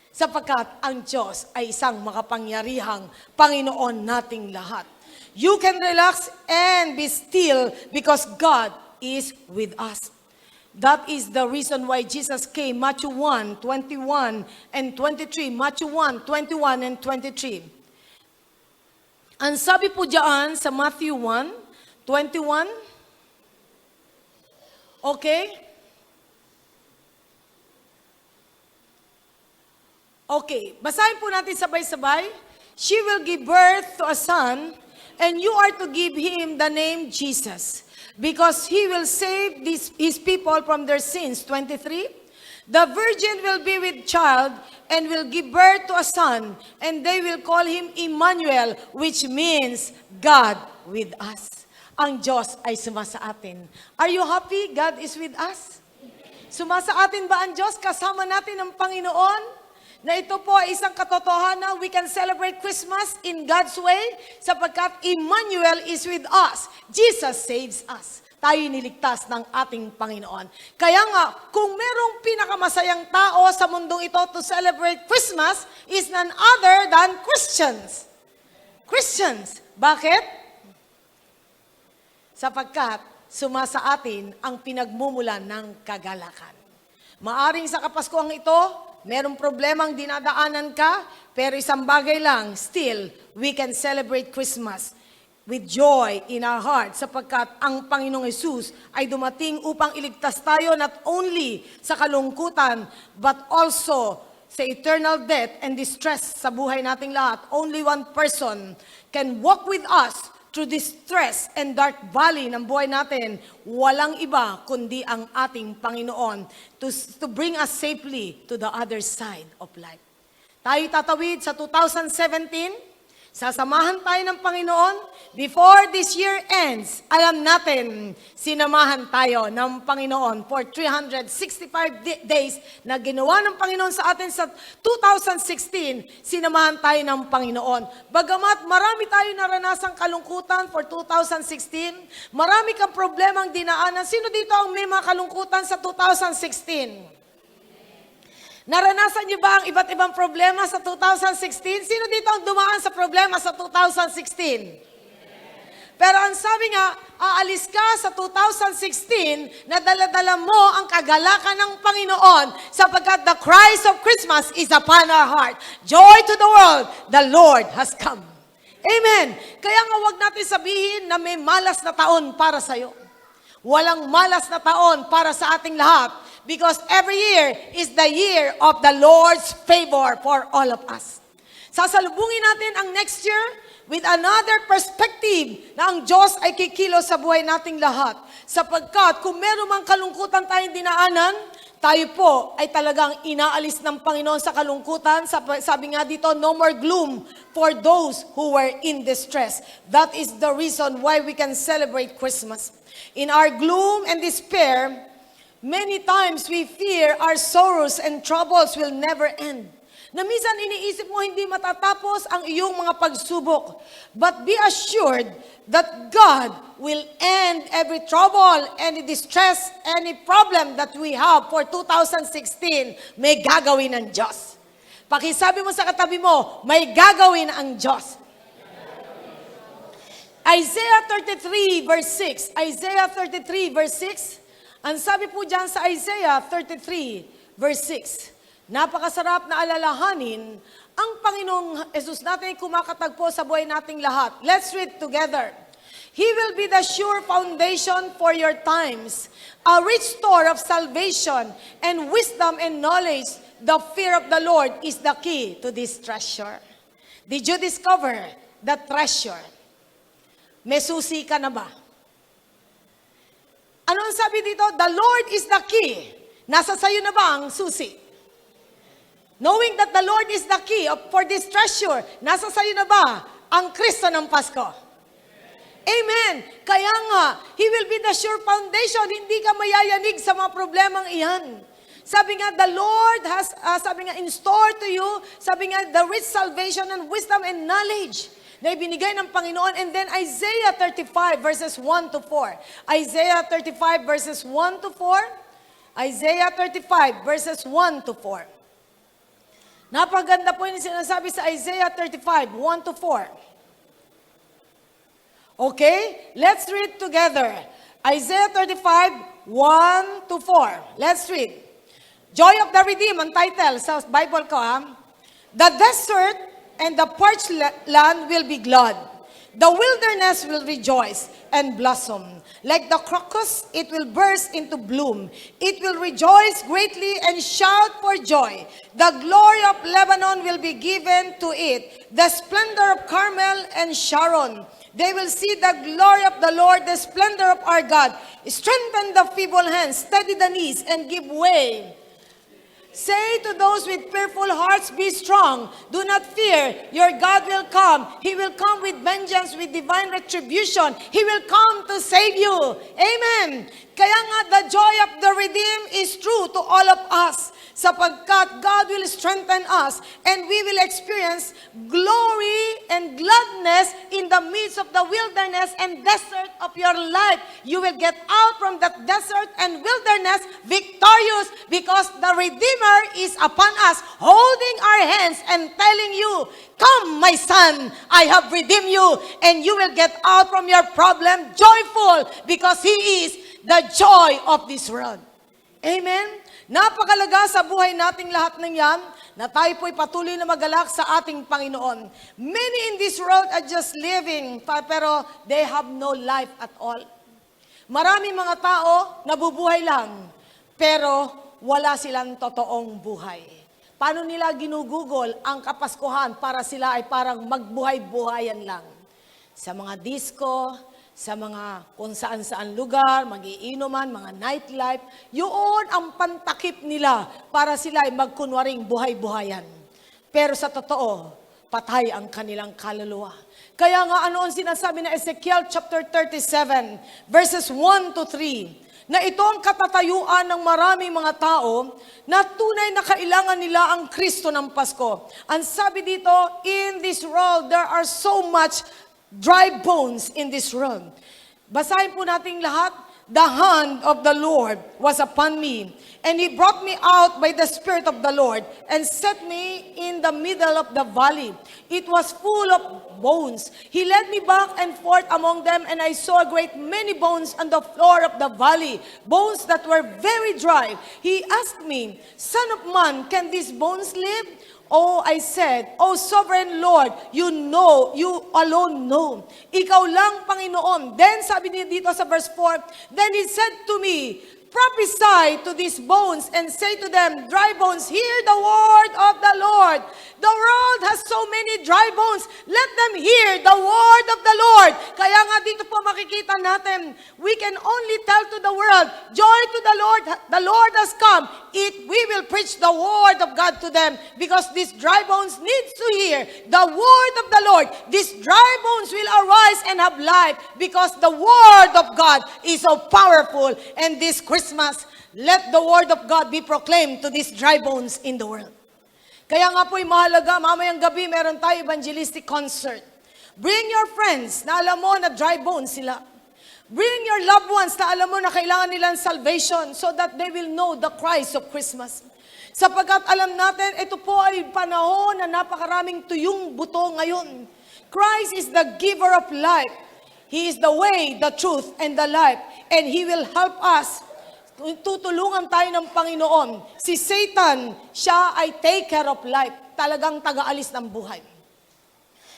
Sapagkat ang Diyos ay isang makapangyarihang Panginoon nating lahat. You can relax and be still because God is with us. That is the reason why Jesus came. Matthew 1, 21 and 23. Matthew 1, 21 and 23. Ang sabi po diyan sa Matthew 1, 21. Okay? Okay, basahin po natin sabay-sabay. She will give birth to a son, and you are to give him the name Jesus, because he will save his people from their sins. 23. The virgin will be with child and will give birth to a son, and they will call him Emmanuel, which means God with us. Ang Diyos ay sumasa atin. Are you happy? God is with us? Sumasa atin ba ang Diyos? Kasama natin ang Panginoon? Na ito po ay isang katotohanan, we can celebrate Christmas in God's way sapagkat Emmanuel is with us. Jesus saves us. Tayo niligtas ng ating Panginoon. Kaya nga, kung merong pinakamasayang tao sa mundong ito to celebrate Christmas is none other than Christians. Christians. Bakit? Sapagkat sumasa atin ang pinagmumulan ng kagalakan. Maaring sa Kapaskuhan ito, merong problemang dinadaanan ka, pero isang bagay lang, still, we can celebrate Christmas with joy in our heart sapagkat ang Panginoong Hesus ay dumating upang iligtas tayo not only sa kalungkutan, but also sa eternal death and distress sa buhay nating lahat. Only one person can walk with us through this stress and dark valley ng buhay natin. Walang iba kundi ang ating Panginoon to bring us safely to the other side of life. Tayo tatawid sa 2017 Sasamahan tayo ng Panginoon. Before this year ends, alam natin, sinamahan tayo ng Panginoon for 365 days na ginawa ng Panginoon sa atin sa 2016, sinamahan tayo ng Panginoon. Bagamat marami tayo naranasang kalungkutan for 2016, marami kang problemang dinaanan. Sino dito ang may mga kalungkutan sa 2016? Naranasan niyo ba ang iba't ibang problema sa 2016? Sino dito ang dumaan sa problema sa 2016? Pero ang sabi nga, aalis ka sa 2016 na dala-dala mo ang kagalakan ng Panginoon sapagkat the Christ of Christmas is upon our heart. Joy to the world, the Lord has come. Amen. Kaya nga wag natin sabihin na may malas na taon para sa'yo. Walang malas na taon para sa ating lahat. Because every year is the year of the Lord's favor for all of us. Sasalubungin natin ang next year with another perspective na ang Diyos ay kikilos sa buhay nating lahat. Sapagkat kung meron mang kalungkutan tayong dinaanan, tayo po ay talagang inaalis ng Panginoon sa kalungkutan. Sabi nga dito, no more gloom for those who were in distress. That is the reason why we can celebrate Christmas. In our gloom and despair, many times we fear our sorrows and troubles will never end. Na minsan iniisip mo hindi matatapos ang iyong mga pagsubok. But be assured that God will end every trouble, any distress, any problem that we have for 2016. May gagawin ang Diyos. Pakisabi mo sa katabi mo, may gagawin ang Diyos. Isaiah 33 verse 6. Isaiah 33 verse 6. Ang sabi po dyan sa Isaiah 33, verse 6, napakasarap na alalahanin, ang Panginoong Jesus natin ay kumakatagpo sa buhay nating lahat. Let's read together. He will be the sure foundation for your times, a rich store of salvation and wisdom and knowledge. The fear of the Lord is the key to this treasure. Did you discover the treasure? May susi ka na ba? Ano ang sabi dito? The Lord is the key. Nasa sayo na ba ang susi? Knowing that the Lord is the key for this treasure, nasa sayo na ba ang Kristo ng Pasko? Amen. Kaya nga, He will be the sure foundation. Hindi ka mayayanig sa mga problemang iyan. Sabi nga, the Lord has, sabi nga, in store to you, sabi nga, the rich salvation and wisdom and knowledge na ibinigay ng Panginoon. And then Isaiah 35 verses 1 to 4. Isaiah 35 verses 1 to 4. Isaiah 35 verses 1 to 4. Napaganda po yung sinasabi sa Isaiah 35, 1 to 4. Okay? Let's read together. Isaiah 35, 1 to 4. Let's read. Joy of the Redeemed, ang title sa Bible ko. The desert and the parched land will be glad. The wilderness will rejoice and blossom. Like the crocus, it will burst into bloom. It will rejoice greatly and shout for joy. The glory of Lebanon will be given to it, the splendor of Carmel and Sharon. They will see the glory of the Lord, the splendor of our God. Strengthen the feeble hands, steady the knees, and give way. Say to those with fearful hearts, be strong. Do not fear. Your God will come. He will come with vengeance, with divine retribution. He will come to save you. Amen. Kaya nga, the joy of the redeemed is true to all of us. Sapagkat God will strengthen us and we will experience glory and gladness in the midst of the wilderness and desert of your life. You will get out from that desert and wilderness victorious because the Redeemer is upon us, holding our hands and telling you, come, my son, I have redeemed you, and you will get out from your problem joyful because He is the joy of this world. Amen? Napakalaga sa buhay nating lahat ng yan na tayo po'y patuloy na magalak sa ating Panginoon. Many in this world are just living, pero they have no life at all. Maraming mga tao nabubuhay lang, pero wala silang totoong buhay. Paano nila ginugugol ang Kapaskuhan para sila ay parang magbuhay-buhayan lang? Sa mga disco, sa mga kung saan-saan lugar, magiinuman, mga nightlife, yun ang pantakip nila para sila ay magkunwaring buhay-buhayan. Pero sa totoo, patay ang kanilang kaluluwa. Kaya nga ano ang sinasabi na Ezekiel chapter 37, verses 1 to 3, na ito ang katatayuan ng maraming mga tao na tunay na kailangan nila ang Kristo ng Pasko. Ang sabi dito, in this world, there are so much dry bones in this world. Basahin po nating lahat. The hand of the Lord was upon me, and He brought me out by the Spirit of the Lord, and set me in the middle of the valley. It was full of bones. He led me back and forth among them, and I saw a great many bones on the floor of the valley, bones that were very dry. He asked me, Son of man, can these bones live? Oh, I said, Oh, sovereign Lord, you know, you alone know. Ikaw lang, Panginoon. Then, sabi niya dito sa verse 4, Then He said to me, Prophesy to these bones and say to them, Dry bones, hear the word of the Lord. The world has so many dry bones. Let them hear the word of the Lord. Kaya nga dito po makikita natin, we can only tell to the world, Joy to the Lord has come. We will preach the word of God to them because these dry bones needs to hear the word of the Lord. These dry bones will arise and have life because the word of God is so powerful. And this Christmas, let the word of God be proclaimed to these dry bones in the world. Kaya nga po'y mahalaga, mamayang gabi meron tayo evangelistic concert. Bring your friends na alam mo na dry bones sila. Bring your loved ones na alam mo na kailangan nilang salvation so that they will know the Christ of Christmas. Sapagkat alam natin, ito po ay panahon na napakaraming tuyong buto ngayon. Christ is the giver of life. He is the way, the truth, and the life. And He will help us. Tutulungan tayo ng Panginoon. Si Satan, siya ay taker of life. Talagang taga-alis ng buhay.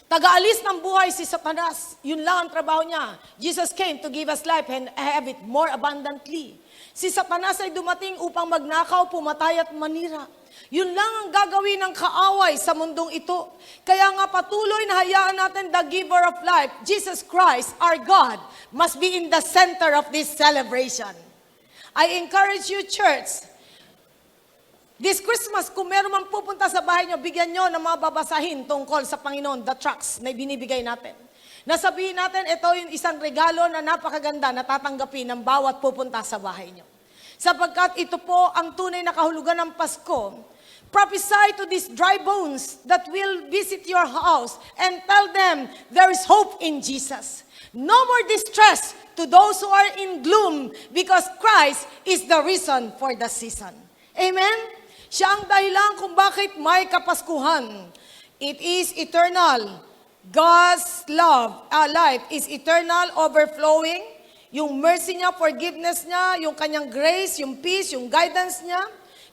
Taga-alis ng buhay si Satanas. Yun lang ang trabaho niya. Jesus came to give us life and have it more abundantly. Si Satanas ay dumating upang magnakaw, pumatay at manira. Yun lang ang gagawin ng kaaway sa mundong ito. Kaya nga patuloy na hayaan natin the giver of life, Jesus Christ, our God, must be in the center of this celebration. I encourage you, church, this Christmas, kung meron man pupunta sa bahay nyo, bigyan nyo ng mga babasahin tungkol sa Panginoon, the tracts na binibigay natin. Nasabihin natin, ito yung isang regalo na napakaganda na tatanggapin ng bawat pupunta sa bahay nyo. Sapagkat ito po ang tunay na kahulugan ng Pasko. Prophesy to these dry bones that will visit your house and tell them there is hope in Jesus. No more distress to those who are in gloom because Christ is the reason for the season. Amen? Siya ang dahilan kung bakit may Kapaskuhan. It is eternal. God's life is eternal, overflowing. Yung mercy niya, forgiveness niya, yung kanyang grace, yung peace, yung guidance niya.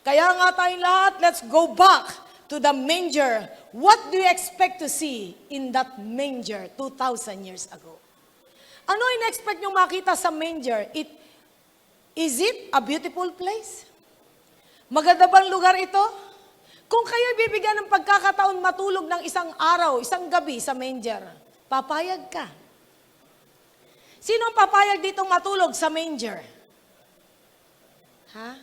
Kaya nga tayong lahat, let's go back to the manger. What do you expect to see in that manger 2,000 years ago? Ano in-expect nyo makita sa manger? Is it a beautiful place? Maganda bang lugar ito? Kung kayo bibigyan ng pagkakataon matulog ng isang araw, isang gabi sa manger, papayag ka. Sino ang papayag ditong matulog sa manger? Ha?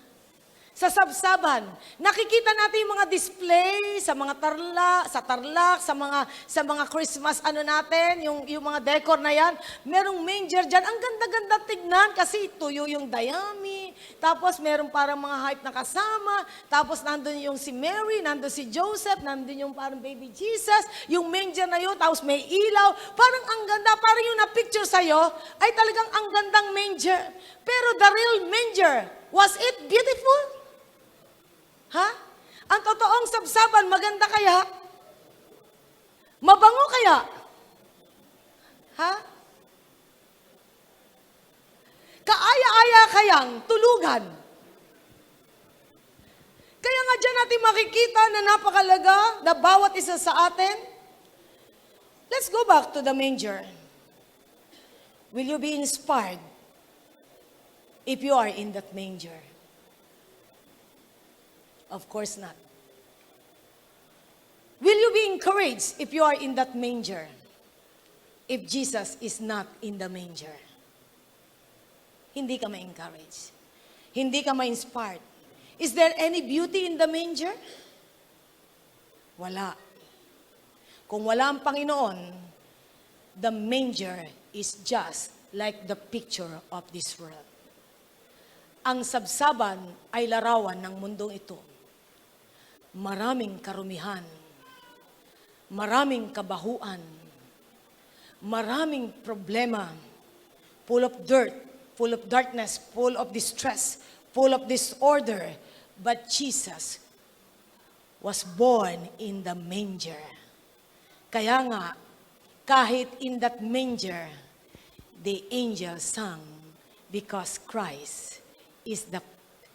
Sa sabsaban. Nakikita natin yung mga display sa mga tarlac, sa mga Christmas natin, yung mga decor na yan. Merong manger dyan. Ang ganda-ganda tignan kasi tuyo yung dayami. Tapos meron parang mga hype na kasama. Tapos nandun yung si Mary, nandun si Joseph, nandun yung parang baby Jesus. Yung manger na yun, tapos may ilaw. Parang ang ganda, parang yung na-picture sa'yo ay talagang ang gandang manger. Pero the real manger, was it beautiful? Ha? Ang totoong sabsaban, maganda kaya? Mabango kaya? Ha? Kaaya-aya kayang tulugan? Kaya nga dyan natin makikita na napakalaga na bawat isa sa atin. Let's go back to the manger. Will you be inspired if you are in that manger? Of course not. Will you be encouraged if you are in that manger? If Jesus is not in the manger? Hindi ka ma-encourage. Hindi ka ma-inspired. Is there any beauty in the manger? Wala. Kung wala ang Panginoon, the manger is just like the picture of this world. Ang sabsaban ay larawan ng mundong ito. Maraming karumihan, maraming kabahuan, maraming problema, full of dirt, full of darkness, full of distress, full of disorder. But Jesus was born in the manger. Kaya nga, kahit in that manger, the angels sang because Christ is the,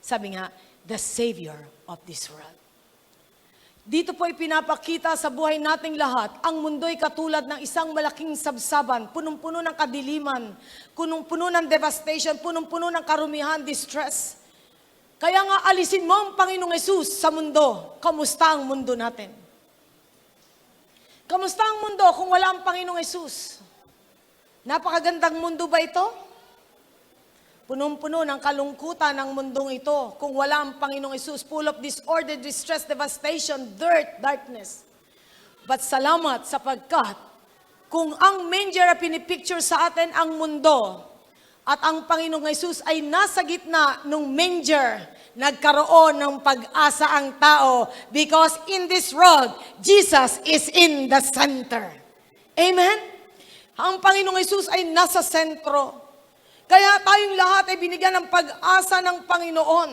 sabi nga, the Savior of this world. Dito po ipinapakita sa buhay nating lahat, ang mundo'y katulad ng isang malaking sabsaban, punong-puno ng kadiliman, punong-puno ng devastation, punong-puno ng karumihan, distress. Kaya nga alisin mo ang Panginoong Hesus sa mundo. Kamusta ang mundo natin? Kamusta ang mundo kung wala ang Panginoong Hesus? Napakagandang mundo ba ito? Punong-puno ng kalungkutan ng mundong ito kung wala ang Panginoong Hesus, full of disorder, distress, devastation, dirt, darkness. But salamat sapagkat kung ang manger ay pinipicture sa atin ang mundo at ang Panginoong Hesus ay nasa gitna ng manger, nagkaroon ng pag-asa ang tao because in this world, Jesus is in the center. Amen? Ang Panginoong Hesus ay nasa sentro. Kaya tayong lahat ay binigyan ng pag-asa ng Panginoon.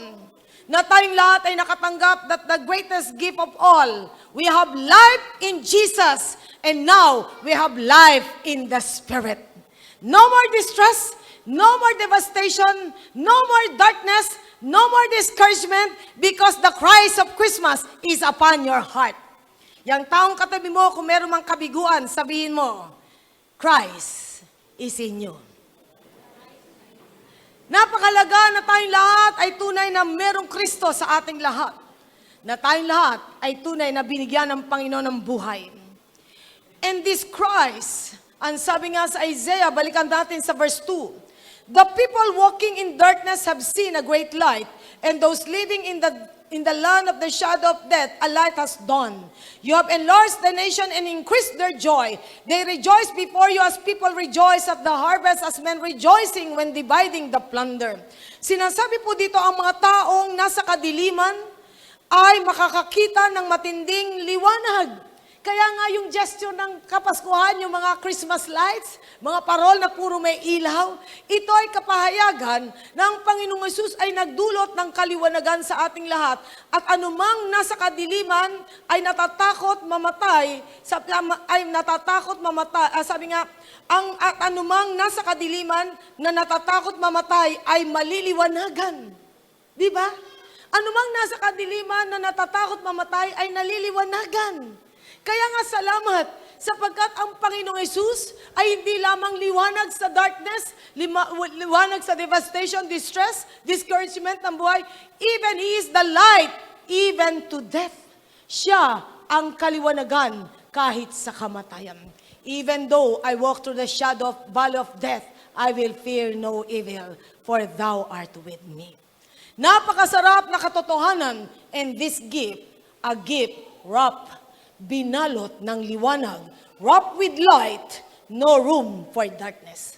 Na tayong lahat ay nakatanggap that the greatest gift of all, we have life in Jesus, and now we have life in the Spirit. No more distress, no more devastation, no more darkness, no more discouragement, because the Christ of Christmas is upon your heart. Yang taong katabi mo, kung meron mang kabiguan, sabihin mo, Christ is in you. Napakalaga na tayong lahat ay tunay na merong Kristo sa ating lahat. Na tayong lahat ay tunay na binigyan ng Panginoon ng buhay. And this Christ, ang sabi nga sa Isaiah, balikan natin sa verse 2, the people walking in darkness have seen a great light, and those living in the land of the shadow of death, a light has dawned. You have enlarged the nation and increased their joy. They rejoice before you as people rejoice at the harvest, as men rejoicing when dividing the plunder. Sinasabi po dito ang mga taong nasa kadiliman ay makakakita ng matinding liwanag. Kaya nga yung gesture ng Kapaskuhan, yung mga Christmas lights, mga parol na puro may ilaw, ito ay kapahayagan na ang Panginoong Hesus ay nagdulot ng kaliwanagan sa ating lahat. At anumang nasa kadiliman ay natatakot mamatay, sabi nga, at anumang nasa kadiliman na natatakot mamatay ay maliliwanagan. Di ba? Anumang nasa kadiliman na natatakot mamatay ay naliliwanagan. Kaya nga salamat, sapagkat ang Panginoong Hesus ay hindi lamang liwanag sa darkness, liwanag sa devastation, distress, discouragement ng buhay. Even He is the light, even to death. Siya ang kaliwanagan kahit sa kamatayan. Even though I walk through the shadow of valley of death, I will fear no evil, for Thou art with me. Napakasarap na katotohanan, and this gift, a gift wrapped, binalot ng liwanag, wrapped with light, no room for darkness.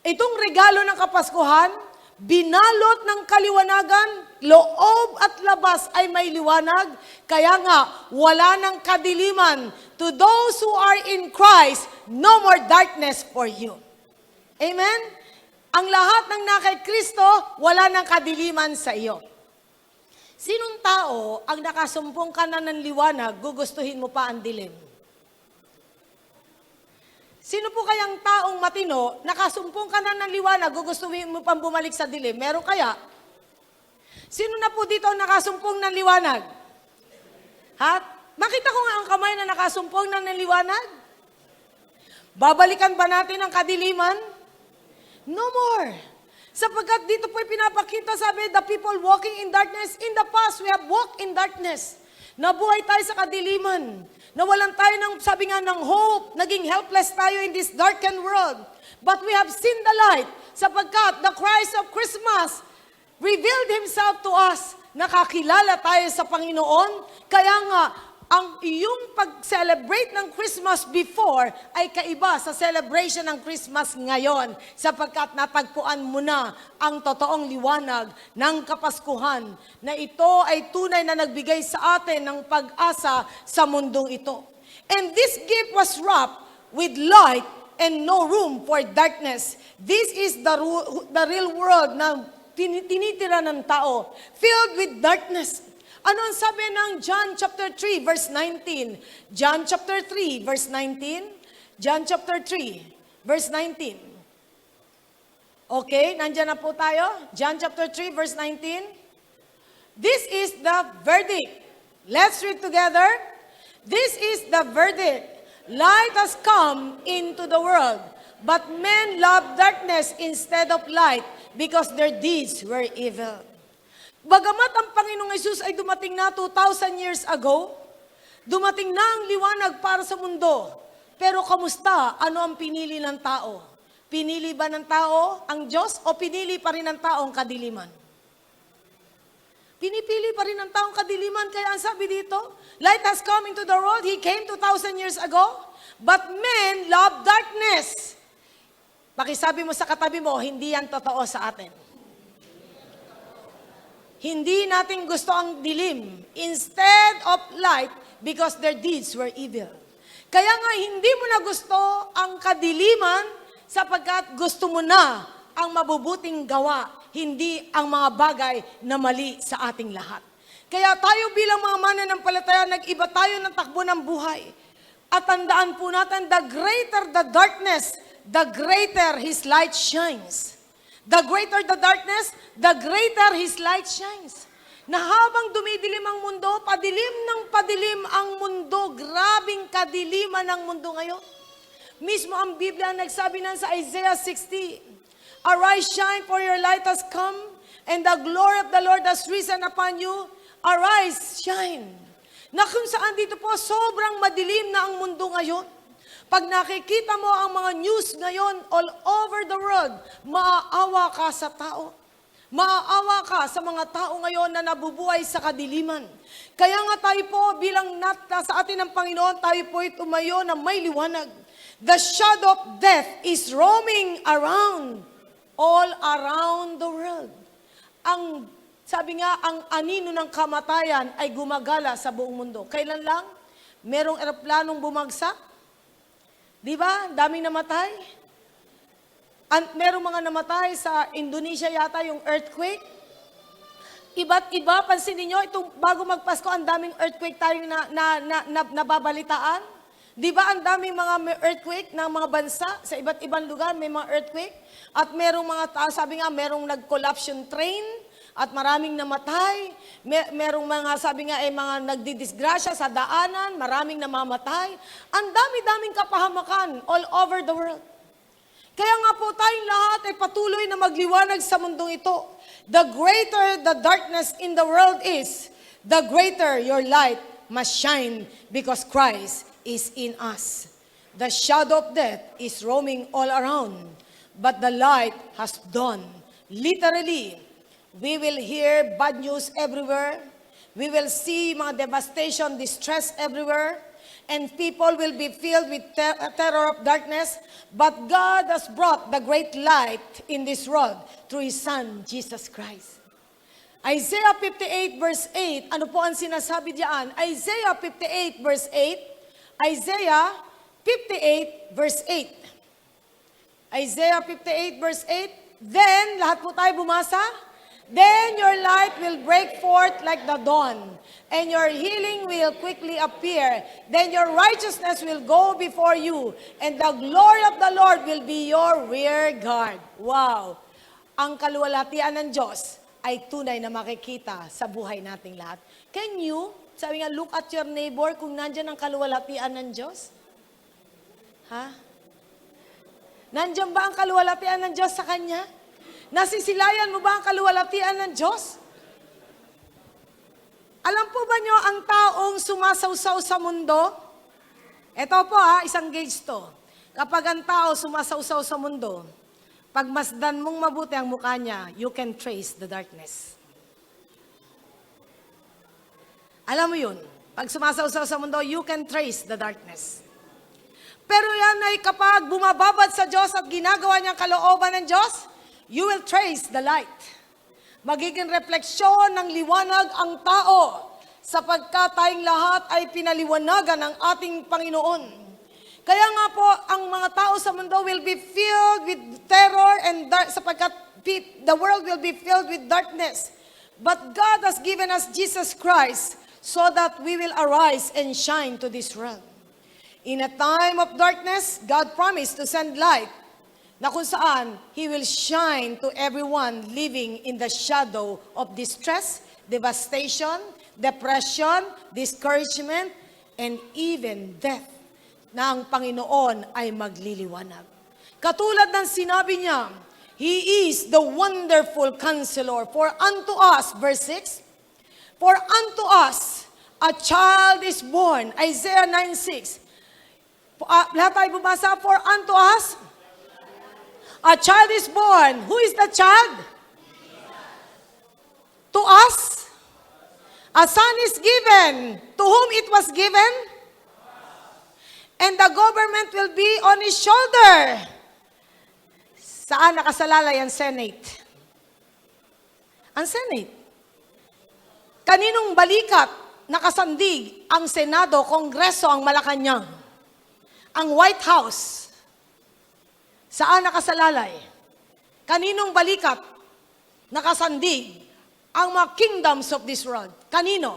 Itong regalo ng Kapaskuhan, binalot ng kaliwanagan, loob at labas ay may liwanag, kaya nga wala ng kadiliman. To those who are in Christ, no more darkness for you. Amen? Ang lahat ng nakay Kristo, wala ng kadiliman sa iyo. Sinong tao ang nakasumpong ka na ng liwanag, gugustuhin mo pa ang dilim? Sino po kayang taong matino, nakasumpong ka na ng liwanag, gugustuhin mo pang bumalik sa dilim? Meron kaya? Sino na po dito ang nakasumpong ng liwanag? Ha? Makita ko nga ang kamay na nakasumpong na ng liwanag. Babalikan ba natin ang kadiliman? No more. Sapagkat dito po pinapakita, sabi, the people walking in darkness, in the past, we have walked in darkness. Nabuhay tayo sa kadiliman. Nawalan tayo ng, sabi nga, ng hope. Naging helpless tayo in this darkened world. But we have seen the light, sapagkat the Christ of Christmas revealed Himself to us. Nakakilala tayo sa Panginoon. Kaya nga, ang iyong pag-celebrate ng Christmas before ay kaiba sa celebration ng Christmas ngayon sapagkat natagpuan mo na ang totoong liwanag ng Kapaskuhan na ito ay tunay na nagbigay sa atin ng pag-asa sa mundong ito. And this gift was wrapped with light and no room for darkness. This is the real world na tinitira ng tao, filled with darkness. Ano ang sabi ng John chapter 3 verse 19? John chapter 3 verse 19? John chapter 3 verse 19. Okay, nandiyan na po tayo. John chapter 3 verse 19. This is the verdict. Let's read together. This is the verdict. Light has come into the world, but men love darkness instead of light because their deeds were evil. Bagamat ang Panginoong Hesus ay dumating na 2,000 years ago, dumating na ang liwanag para sa mundo. Pero kamusta? Ano ang pinili ng tao? Pinili ba ng tao ang Diyos o pinili pa rin ng tao ang kadiliman? Pinipili pa rin ng taong kadiliman. Kaya ang sabi dito, light has come into the world. He came 2,000 years ago. But men love darkness. Pakisabi mo sa katabi mo, hindi yan totoo sa atin. Hindi natin gusto ang dilim instead of light because their deeds were evil. Kaya nga hindi mo na gusto ang kadiliman sapagkat gusto mo na ang mabubuting gawa, hindi ang mga bagay na mali sa ating lahat. Kaya tayo bilang mga mananampalataya, nag-iba tayo ng takbo ng buhay. At tandaan po natin, the greater the darkness, the greater His light shines. The greater the darkness, the greater His light shines. Na habang dumidilim ang mundo, padilim ng padilim ang mundo, grabing kadiliman ng mundo ngayon. Mismo ang Biblia nagsabi na sa Isaiah 60, Arise, shine, for your light has come, and the glory of the Lord has risen upon you. Arise, shine. Na kung saan dito po, sobrang madilim na ang mundo ngayon. Pag nakikita mo ang mga news ngayon all over the world, maaawa ka sa tao. Maaawa ka sa mga tao ngayon na nabubuhay sa kadiliman. Kaya nga tayo po bilang sa atin ng Panginoon, tayo po ay tumayo na may liwanag. The shadow of death is roaming around, all around the world. Sabi nga, ang anino ng kamatayan ay gumagala sa buong mundo. Kailan lang? Merong eroplanong bumagsak. Di ba? Daming namatay. Merong mga namatay sa Indonesia yata yung earthquake. Iba't iba, pansinin nyo, itong bago magpasko, ang daming earthquake tayong nababalitaan. Di ba ang daming mga earthquake ng mga bansa sa iba't ibang lugar, may mga earthquake. At merong mga, sabi nga, merong nag-collapse yung train at maraming namatay. Merong mga, sabi nga, mga nagdidisgrasya sa daanan, maraming namamatay. Ang dami-daming kapahamakan all over the world. Kaya nga po tayong lahat ay patuloy na magliwanag sa mundong ito. The greater the darkness in the world is, the greater your light must shine because Christ is in us. The shadow of death is roaming all around, but the light has dawned. Literally, we will hear bad news everywhere. We will see mga devastation, distress everywhere. And people will be filled with terror of darkness. But God has brought the great light in this world through His Son, Jesus Christ. Isaiah 58 verse 8, ano po ang sinasabi diyan? Isaiah 58 verse 8. Isaiah 58 verse 8. Isaiah 58 verse 8. Then, lahat po tayo bumasa. Then your light will break forth like the dawn, and your healing will quickly appear. Then your righteousness will go before you, and the glory of the Lord will be your rear guard. Wow! Ang kaluwalhatian ng Diyos ay tunay na makikita sa buhay nating lahat. Can you, sabi nga, look at your neighbor kung nandyan ang kaluwalhatian ng Diyos? Ha? Nandyan ba ang kaluwalhatian ng Diyos sa kanya? Nasisilayan mo ba ang kaluwalhatian ng Diyos? Alam po ba nyo ang taong sumasawsaw sa mundo? Ito po isang gauge to. Kapag ang tao sumasawsaw sa mundo, pag masdan mong mabuti ang mukha niya, you can trace the darkness. Alam mo yun, Pag sumasawsaw sa mundo, you can trace the darkness. Pero yan ay kapag bumababad sa Diyos at ginagawa niyang kalooban ng Diyos, you will trace the light. Magiging refleksyon ng liwanag ang tao sapagkat tayong lahat ay pinaliwanagan ng ating Panginoon. Kaya nga po, ang mga tao sa mundo will be filled with terror and sapagkat the world will be filled with darkness. But God has given us Jesus Christ so that we will arise and shine to this world. In a time of darkness, God promised to send light na kung saan He will shine to everyone living in the shadow of distress, devastation, depression, discouragement, and even death, na ang Panginoon ay magliliwanag. Katulad ng sinabi niya, He is the wonderful counselor. For unto us, verse 6, for unto us a child is born, Isaiah 9:6. Lahat tayo bumasa, for unto us a child is born. Who is the child? To us. A son is given. To whom it was given? And the government will be on his shoulder. Saan nakasalalay ang Senate? Ang Senate. Kaninong balikat nakasandig ang Senado, Kongreso, ang Malacanang? Ang White House. Saan nakasalalay? Kaninong balikat nakasandig ang mga kingdoms of this world? Kanino?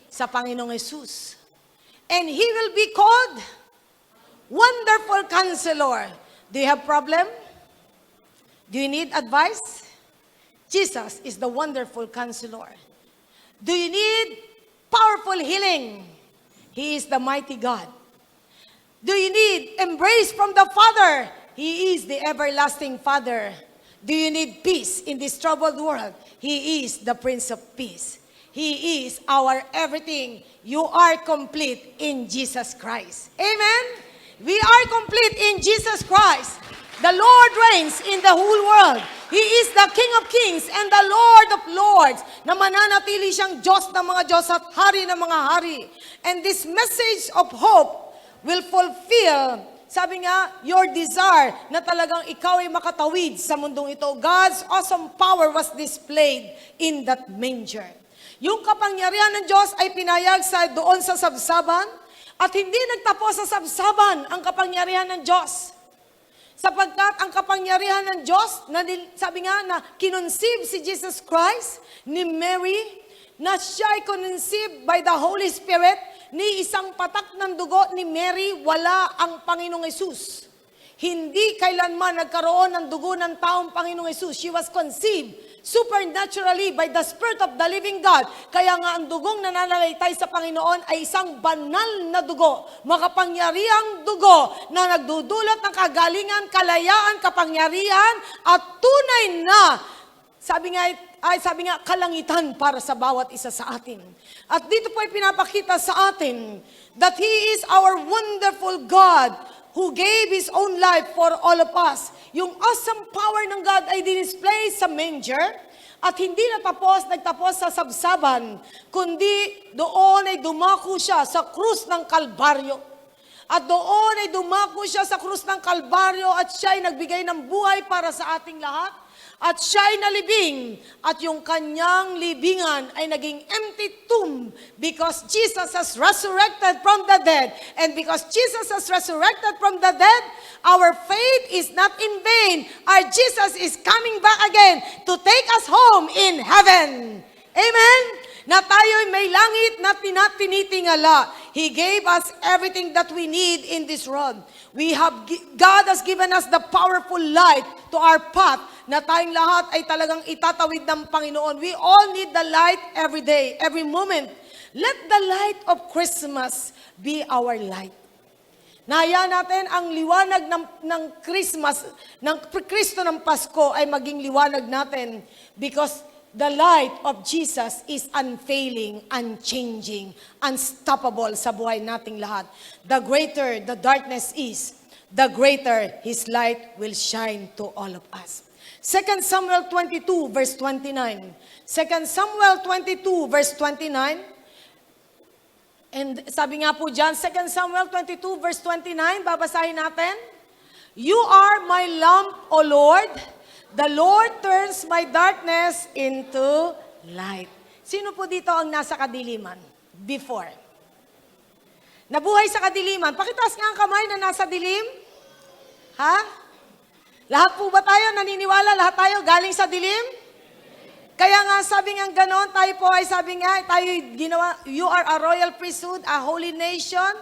Sa Panginoong Hesus. And He will be called Wonderful Counselor. Do you have problem? Do you need advice? Jesus is the Wonderful Counselor. Do you need powerful healing? He is the mighty God. Do you need embrace from the Father? He is the everlasting Father. Do you need peace in this troubled world? He is the Prince of Peace. He is our everything. You are complete in Jesus Christ. Amen? We are complete in Jesus Christ. The Lord reigns in the whole world. He is the King of Kings and the Lord of Lords, na mananatili siyang Diyos ng mga Diyos at Hari ng mga Hari. And this message of hope will fulfill, sabi nga, your desire na talagang ikaw ay makatawid sa mundong ito. God's awesome power was displayed in that manger. Yung kapangyarihan ng Diyos ay pinayag doon sa sabsaban at hindi nagtapos sa sabsaban ang kapangyarihan ng Diyos. Sapagkat ang kapangyarihan ng Diyos, sabi nga na kinunsib si Jesus Christ ni Mary, na siya ay kinunsib by the Holy Spirit. Ni isang patak ng dugo ni Mary, wala ang Panginoong Hesus. Hindi kailanman nagkaroon ng dugo ng taong Panginoong Hesus. She was conceived supernaturally by the Spirit of the living God. Kaya nga ang dugong nananalaytay sa Panginoon ay isang banal na dugo, makapangyarihang dugo na nagdudulot ng kagalingan, kalayaan, kapangyarihan at tunay na, sabi nga, kalangitan para sa bawat isa sa atin. At dito po ay pinapakita sa atin that He is our wonderful God who gave His own life for all of us. Yung awesome power ng God ay dinisplay sa manger at hindi nagtapos sa sabsaban, kundi doon ay dumako siya sa krus ng Kalbaryo. At doon ay dumako siya sa krus ng Kalbaryo at siya ay nagbigay ng buhay para sa ating lahat. At siya ay nalibing at yung kanyang libingan ay naging empty tomb because Jesus has resurrected from the dead. And because Jesus has resurrected from the dead, our faith is not in vain. Our Jesus is coming back again to take us home in heaven. Amen? Na tayo'y may langit na tinitingala. He gave us everything that we need in this world. God has given us the powerful light to our path na tayong lahat ay talagang itatawid ng Panginoon. We all need the light every day, every moment. Let the light of Christmas be our light. Nahayaan natin ang liwanag ng Christmas, ng Kristo ng Pasko ay maging liwanag natin because the light of Jesus is unfailing, unchanging, unstoppable sa buhay nating lahat. The greater the darkness is, the greater His light will shine to all of us. 2 Samuel 22 verse 29. 2 Samuel 22 verse 29. And sabi nga po dyan, 2 Samuel 22 verse 29, babasahin natin. You are my lamp, O Lord. The Lord turns my darkness into light. Sino po dito ang nasa kadiliman? Before. Nabuhay sa kadiliman. Pakitaas nga ang kamay na nasa dilim. Ha? Lahat po ba tayo naniniwala? Lahat tayo galing sa dilim? Kaya nga sabi nga ganon, tayo po ay sabi nga, tayo ginawa, you are a royal priesthood, a holy nation,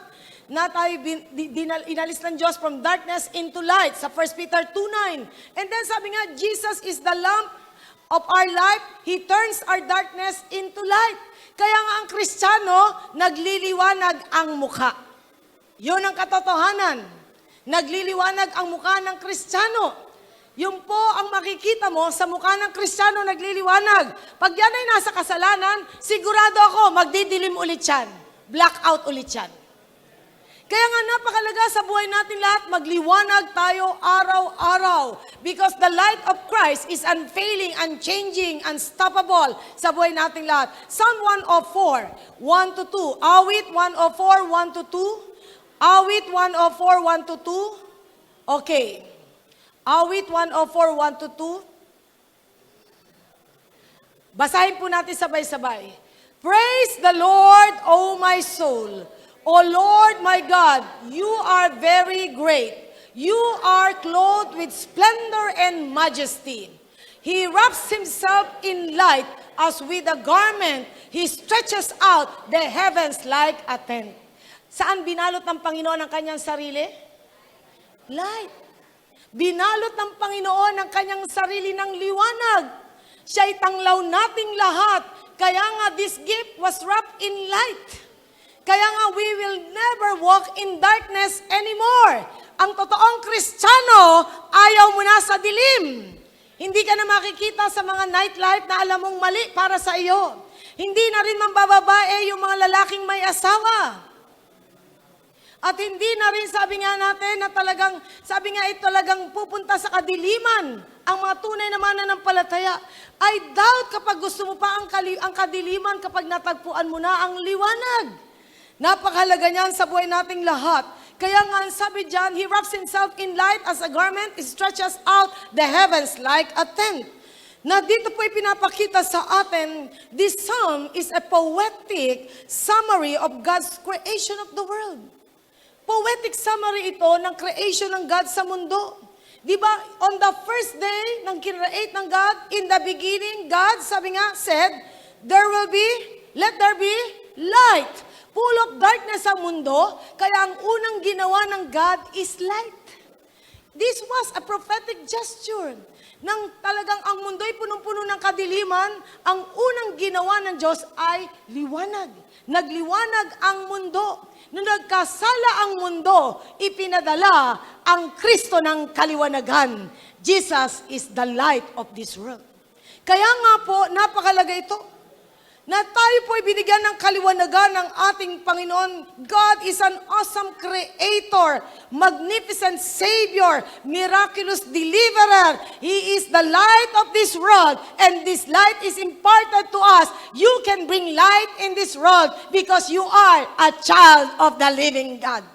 na tayo inalis ng Diyos from darkness into light sa 1 Peter 2:9. And then sabi nga, Jesus is the lamp of our life. He turns our darkness into light. Kaya nga ang Kristiyano, nagliliwanag ang mukha. Yun ang katotohanan. Nagliliwanag ang mukha ng Kristiyano. Yun po ang makikita mo sa mukha ng Kristiyano nagliliwanag. Pag yan ay nasa kasalanan, sigurado ako, magdidilim ulit yan. Blackout ulit yan. Kaya nga napakalaga sa buhay natin lahat, magliwanag tayo araw-araw. Because the light of Christ is unfailing, unchanging, unstoppable sa buhay natin lahat. Psalm 104, 1-2. Awit 104, 1-2. Awit 104, 1-2. Okay. Awit 104, 1-2. Basahin po natin sabay-sabay. Praise the Lord, O my soul. O Lord my God, you are very great. You are clothed with splendor and majesty. He wraps himself in light as with a garment. He stretches out the heavens like a tent. Saan binalot ng Panginoon ang kanyang sarili? Light. Binalot ng Panginoon ang kanyang sarili ng liwanag. Siya'y tanglaw nating lahat. Kaya nga this gift was wrapped in light. Kaya nga, we will never walk in darkness anymore. Ang totoong Kristiyano, ayaw mo na sa dilim. Hindi ka na makikita sa mga nightlife na alam mong mali para sa iyo. Hindi na rin mambababae yung mga lalaking may asawa. At hindi na rin, sabi nga natin, na talagang, sabi nga talagang pupunta sa kadiliman. Ang mga tunay na mananampalataya. I doubt kapag gusto mo pa ang kadiliman kapag natagpuan mo na ang liwanag. Napakahalaga niyan sa buhay nating lahat. Kaya nga, sabi diyan, He wraps Himself in light as a garment, He stretches out the heavens like a tent. Na dito po ipinapakita sa atin, this psalm is a poetic summary of God's creation of the world. Poetic summary ito ng creation ng God sa mundo. Di ba, on the first day ng kinreate ng God, in the beginning, God, sabi nga, said, let there be light. Full of darkness ang mundo, kaya ang unang ginawa ng God is light. This was a prophetic gesture. Nang talagang ang mundo'y punong-puno ng kadiliman, ang unang ginawa ng Diyos ay liwanag. Nagliwanag ang mundo. Nung nagkasala ang mundo, ipinadala ang Kristo ng kaliwanagan. Jesus is the light of this world. Kaya nga po, napakalaga ito. Na tayo po ay binigyan ng kaliwanagan ng ating Panginoon. God is an awesome creator, magnificent Savior, miraculous deliverer. He is the light of this world, and this light is imparted to us. You can bring light in this world because you are a child of the living God.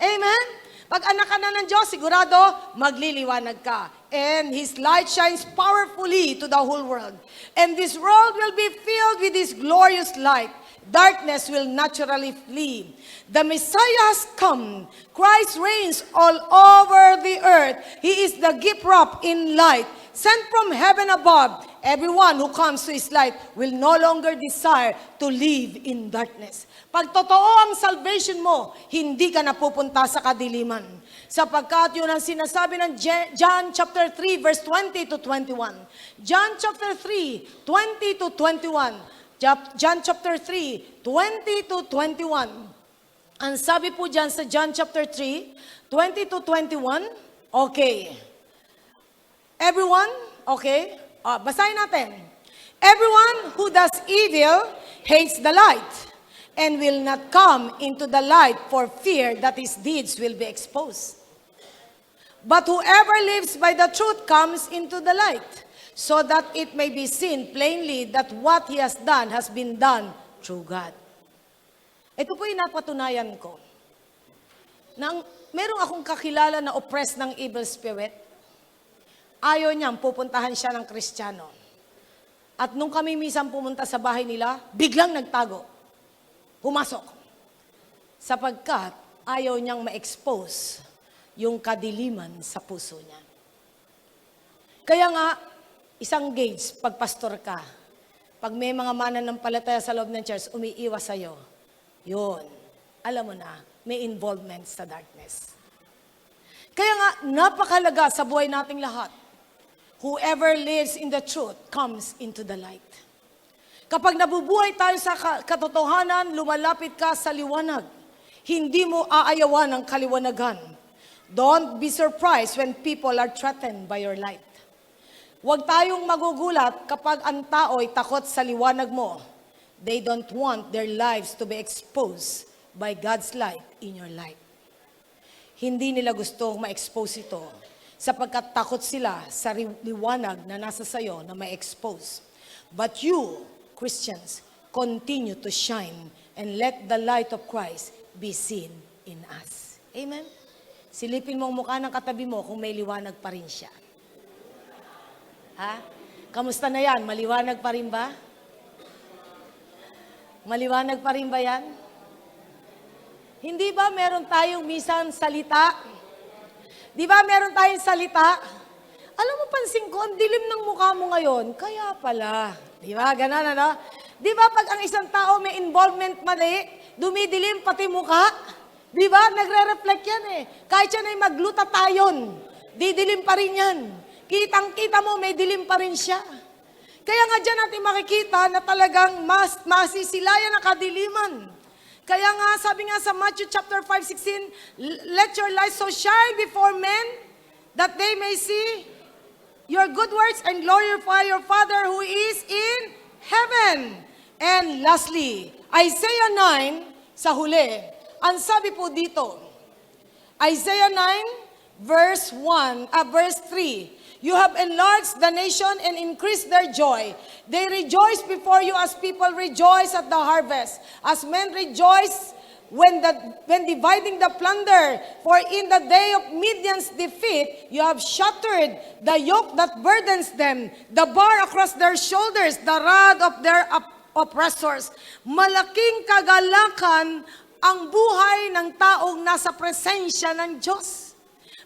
Amen? Pag anak ka na ng Diyos, sigurado, magliliwanag ka. And His light shines powerfully to the whole world. And this world will be filled with His glorious light. Darkness will naturally flee. The Messiah has come. Christ reigns all over the earth. He is the gift wrapped in light, sent from heaven above. Everyone who comes to His light will no longer desire to live in darkness. Pag totoo ang salvation mo, hindi ka napupunta sa kadiliman. Sapagkat yun ang sinasabi ng John chapter 3 verse 20 to 21. John chapter 3, 20 to 21. John chapter 3, 20 to 21. Ang sabi po dyan sa John chapter 3, 20 to 21. Okay. Everyone, okay? Basahin natin. Everyone who does evil hates the light and will not come into the light for fear that his deeds will be exposed. But whoever lives by the truth comes into the light, so that it may be seen plainly that what he has done has been done through God. Ito po yung napatunayan ko. Nang merong akong kakilala na oppressed ng evil spirit, ayaw niyang pupuntahan siya ng Kristiyano. At nung kami minsan pumunta sa bahay nila, biglang nagtago. Pumasok. Sapagkat ayaw niyang ma-expose yung kadiliman sa puso niya. Kaya nga, isang gauge pag pastor ka, pag may mga mananampalataya sa loob ng church, umiiwas sa'yo. Yun. Alam mo na, may involvement sa darkness. Kaya nga, napakalaga sa buhay nating lahat. Whoever lives in the truth comes into the light. Kapag nabubuhay tayo sa katotohanan, lumalapit ka sa liwanag. Hindi mo aayawan ang kaliwanagan. Don't be surprised when people are threatened by your light. Huwag tayong magugulat kapag ang tao'y takot sa liwanag mo. They don't want their lives to be exposed by God's light in your life. Hindi nila gusto ma-expose ito sapagkat takot sila sa liwanag na nasa sayo na ma-expose. But you, Christians, continue to shine and let the light of Christ be seen in us. Amen? Silipin mo ang mukha ng katabi mo kung may liwanag pa rin siya. Ha? Kamusta na yan? Maliwanag pa rin ba? Maliwanag pa rin ba yan? Hindi ba meron tayong minsan salita? Di ba meron tayong salita? Alam mo, pansin ko, ang dilim ng mukha mo ngayon. Kaya pala. Di ba? Ganun, ano? Di ba pag ang isang tao may involvement mali, dumidilim pati mukha? Di ba? Nagre-reflect yan eh. Kahit yan ay maglutatayon, didilim pa rin yan. Kitang-kita mo, may dilim pa rin siya. Kaya nga dyan natin makikita na talagang masisilayan ang kadiliman. Kaya nga, sabi nga sa Matthew chapter 5:16, let your light so shine before men that they may see your good works and glorify your Father who is in heaven. And lastly, Isaiah 9, sa huli, ang sabi po dito, Isaiah 9, verse 3, you have enlarged the nation and increased their joy. They rejoice before you as people rejoice at the harvest, as men rejoice when dividing the plunder. For in the day of Midian's defeat, you have shattered the yoke that burdens them, the bar across their shoulders, the rod of their oppressors. Malaking kagalakan ang buhay ng taong nasa presensya ng Diyos.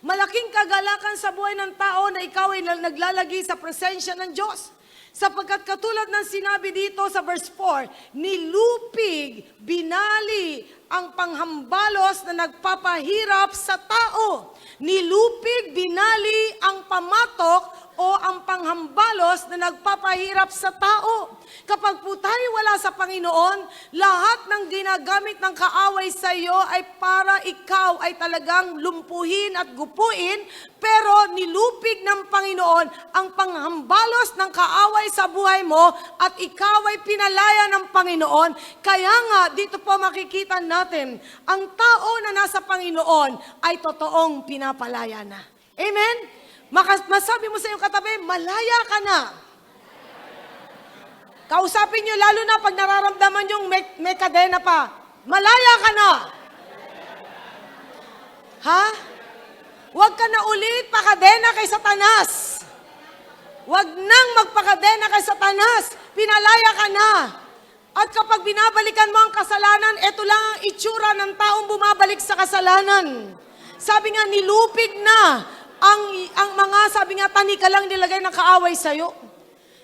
Malaking kagalakan sa buhay ng tao na ikaw ay naglalagi sa presensya ng Diyos. Sapagkat katulad ng sinabi dito sa verse 4, nilupig, binali ang panghambalos na nagpapahirap sa tao. Nilupig, binali ang pamatok o ang panghambalos na nagpapahirap sa tao. Kapag po tayo wala sa Panginoon, lahat ng ginagamit ng kaaway sa iyo ay para ikaw ay talagang lumpuhin at gupuin, pero nilupig ng Panginoon ang panghambalos ng kaaway sa buhay mo at ikaw ay pinalaya ng Panginoon. Kaya nga, dito po makikita natin, ang tao na nasa Panginoon ay totoong pinapalaya na. Amen? Masabi mo sa iyong katabi, malaya ka na. Kausapin nyo, lalo na pag nararamdaman yung may kadena pa. Malaya ka na. Ha? Huwag ka na ulit pakadena kay Satanas. Huwag nang magpakadena kay Satanas. Pinalaya ka na. At kapag binabalikan mo ang kasalanan, ito lang ang itsura ng taong bumabalik sa kasalanan. Sabi nga, nilupig na ang mga, sabi nga, tanika lang nilagay ng kaaway sa'yo.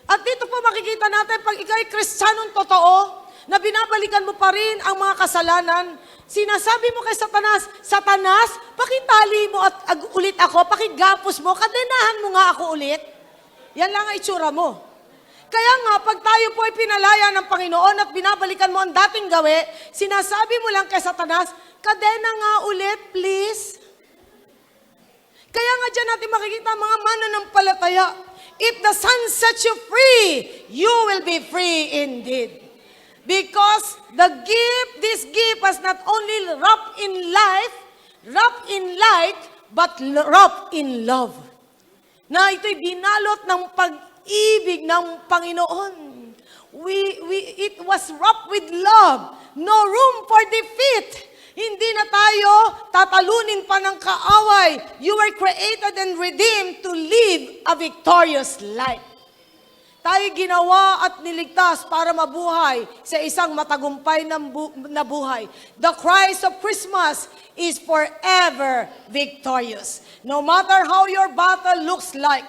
At dito po makikita natin, pag ikaw ay Kristiyanong totoo, na binabalikan mo pa rin ang mga kasalanan, sinasabi mo kay Satanas, Satanas, pakitali mo at ulit ako, pakigapos mo, kadenahan mo nga ako ulit. Yan lang ang itsura mo. Kaya nga, pag tayo po ay pinalaya ng Panginoon at binabalikan mo ang dating gawi, sinasabi mo lang kay Satanas, kadena nga ulit, please. Kaya nga dyan natin makikita mga mananampalataya. If the Son sets you free, you will be free indeed. Because this gift was not only wrapped in light, but wrapped in love. Na ito'y binalot ng pag-ibig ng Panginoon. it was wrapped with love. No room for defeat. Hindi na tayo tatalunin pa ng kaaway. You were created and redeemed to live a victorious life. Tayo ginawa at niligtas para mabuhay sa isang matagumpay na buhay. The Christ of Christmas is forever victorious. No matter how your battle looks like,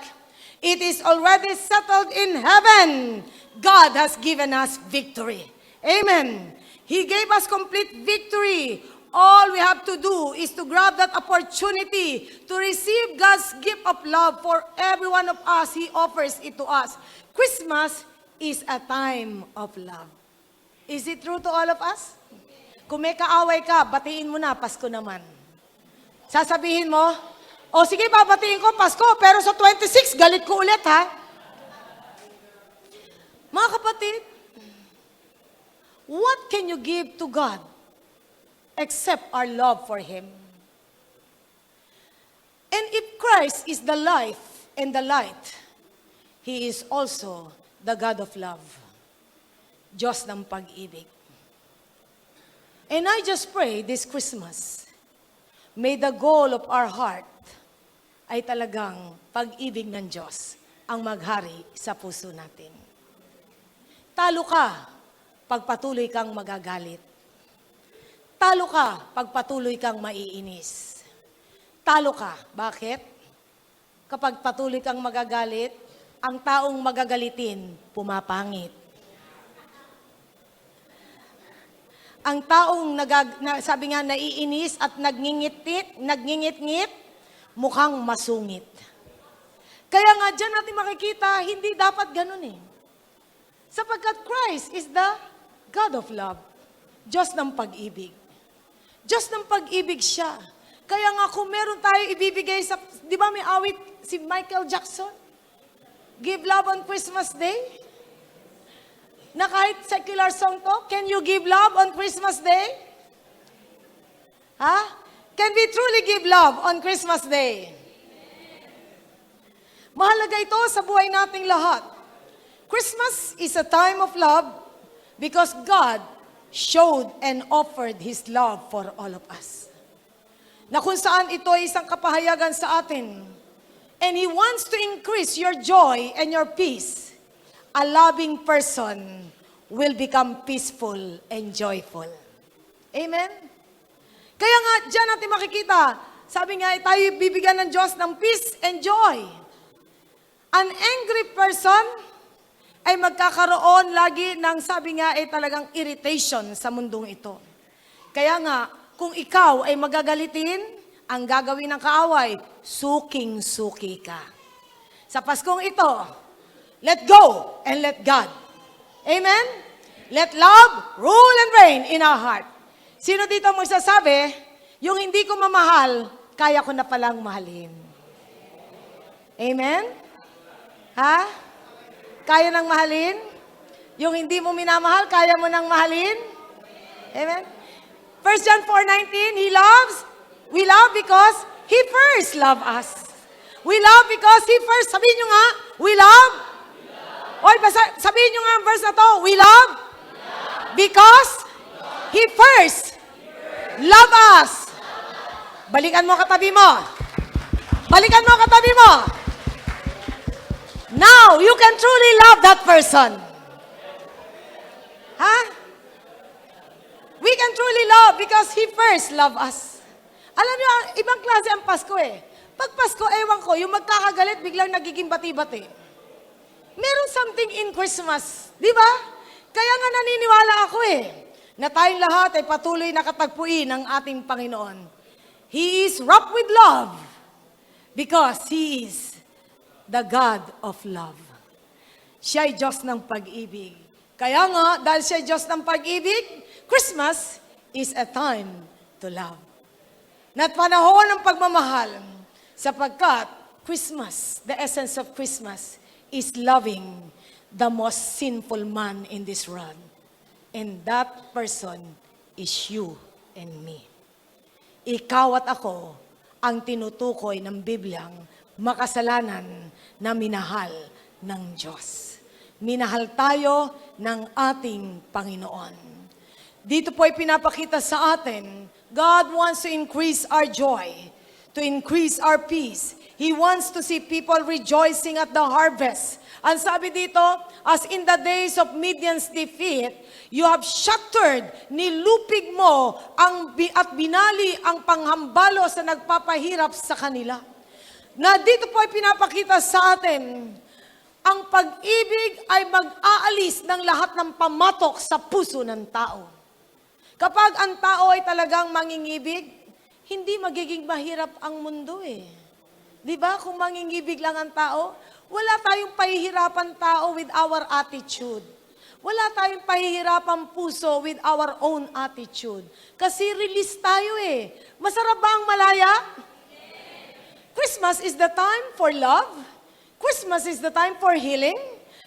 it is already settled in heaven. God has given us victory. Amen. He gave us complete victory. All we have to do is to grab that opportunity to receive God's gift of love for every one of us. He offers it to us. Christmas is a time of love. Is it true to all of us? Kung may kaaway ka, batiin mo na, Pasko naman. Sasabihin mo, o sige, babatiin ko, Pasko, pero sa 26, galit ko ulit, ha? Mga kapatid, what can you give to God except our love for Him? And if Christ is the life and the light, He is also the God of love. Diyos ng pag-ibig. And I just pray this Christmas, may the goal of our heart ay talagang pag-ibig ng Diyos ang maghari sa puso natin. Talo ka pag patuloy kang magagalit. Talo ka pag patuloy kang maiinis. Talo ka. Bakit? Kapag patuloy kang magagalit, ang taong magagalitin, pumapangit. Ang taong sabi nga, naiinis at nagngingit-ngit, mukhang masungit. Kaya nga dyan natin makikita, hindi dapat ganun eh. Sapagkat Christ is the God of love. Diyos ng pag-ibig. Diyos ng pag-ibig siya. Kaya nga kung meron tayo ibibigay sa, di ba may awit si Michael Jackson? Give love on Christmas Day? Na kahit secular song to, can you give love on Christmas Day? Ha? Can we truly give love on Christmas Day? Mahalaga ito sa buhay nating lahat. Christmas is a time of love because God showed and offered His love for all of us. Na kung saan ito ay isang kapahayagan sa atin. And He wants to increase your joy and your peace. A loving person will become peaceful and joyful. Amen? Kaya nga, dyan natin makikita, sabi nga, tayo bibigyan ng Diyos ng peace and joy. An angry person ay magkakaroon lagi ng, sabi nga, ay talagang irritation sa mundong ito. Kaya nga, kung ikaw ay magagalitin, ang gagawin ng kaaway, suking-suki ka. Sa Paskong ito, let go and let God. Amen? Let love rule and reign in our heart. Sino dito magsasabi, yung hindi ko mamahal, kaya ko na palang mahalin. Amen? Ha? Kaya nang mahalin? Yung hindi mo minamahal, kaya mo nang mahalin? Amen? 1 John 4:19, we love because He first loved us. We love because He first, sabihin nyo nga, we love? Oy, sabihin nyo nga ang verse na to, we love? Because He first loved us. Balikan mo katabi mo. Balikan mo katabi mo. Now, you can truly love that person. Ha? We can truly love because He first loved us. Alam niyo, ibang klase ang Pasko eh. Pag Pasko, ewan ko, yung magkakagalit, biglang nagiging bati-bati. Meron something in Christmas, di ba? Kaya nga naniniwala ako eh, na tayong lahat ay patuloy na katagpuin ng ating Panginoon. He is wrapped with love because He is the God of love. Siya ay Diyos ng pag-ibig. Kaya nga, dahil siya ay Diyos ng pag-ibig, Christmas is a time to love. Na't panahon ng pagmamahal, sapagkat Christmas, the essence of Christmas, is loving the most sinful man in this world. And that person is you and me. Ikaw at ako ang tinutukoy ng Bibliang makasalanan na minahal ng Diyos. minahal tayo ng ating Panginoon. Dito po ay pinapakita sa atin, God wants to increase our joy, to increase our peace. He wants to see people rejoicing at the harvest. Ang sabi dito, as in the days of Midian's defeat, you have shattered, nilupig mo at binali ang panghambalo sa nagpapahirap sa kanila. Na dito po ay pinapakita sa atin, ang pag-ibig ay mag-aalis ng lahat ng pamatok sa puso ng tao. Kapag ang tao ay talagang mangingibig, hindi magiging mahirap ang mundo eh. Di ba? Kung mangingibig lang ang tao, wala tayong pahihirapan tao with our attitude. Wala tayong pahihirapan puso with our own attitude. Kasi release tayo eh. Masarap ba ang malaya? Christmas is the time for love. Christmas is the time for healing.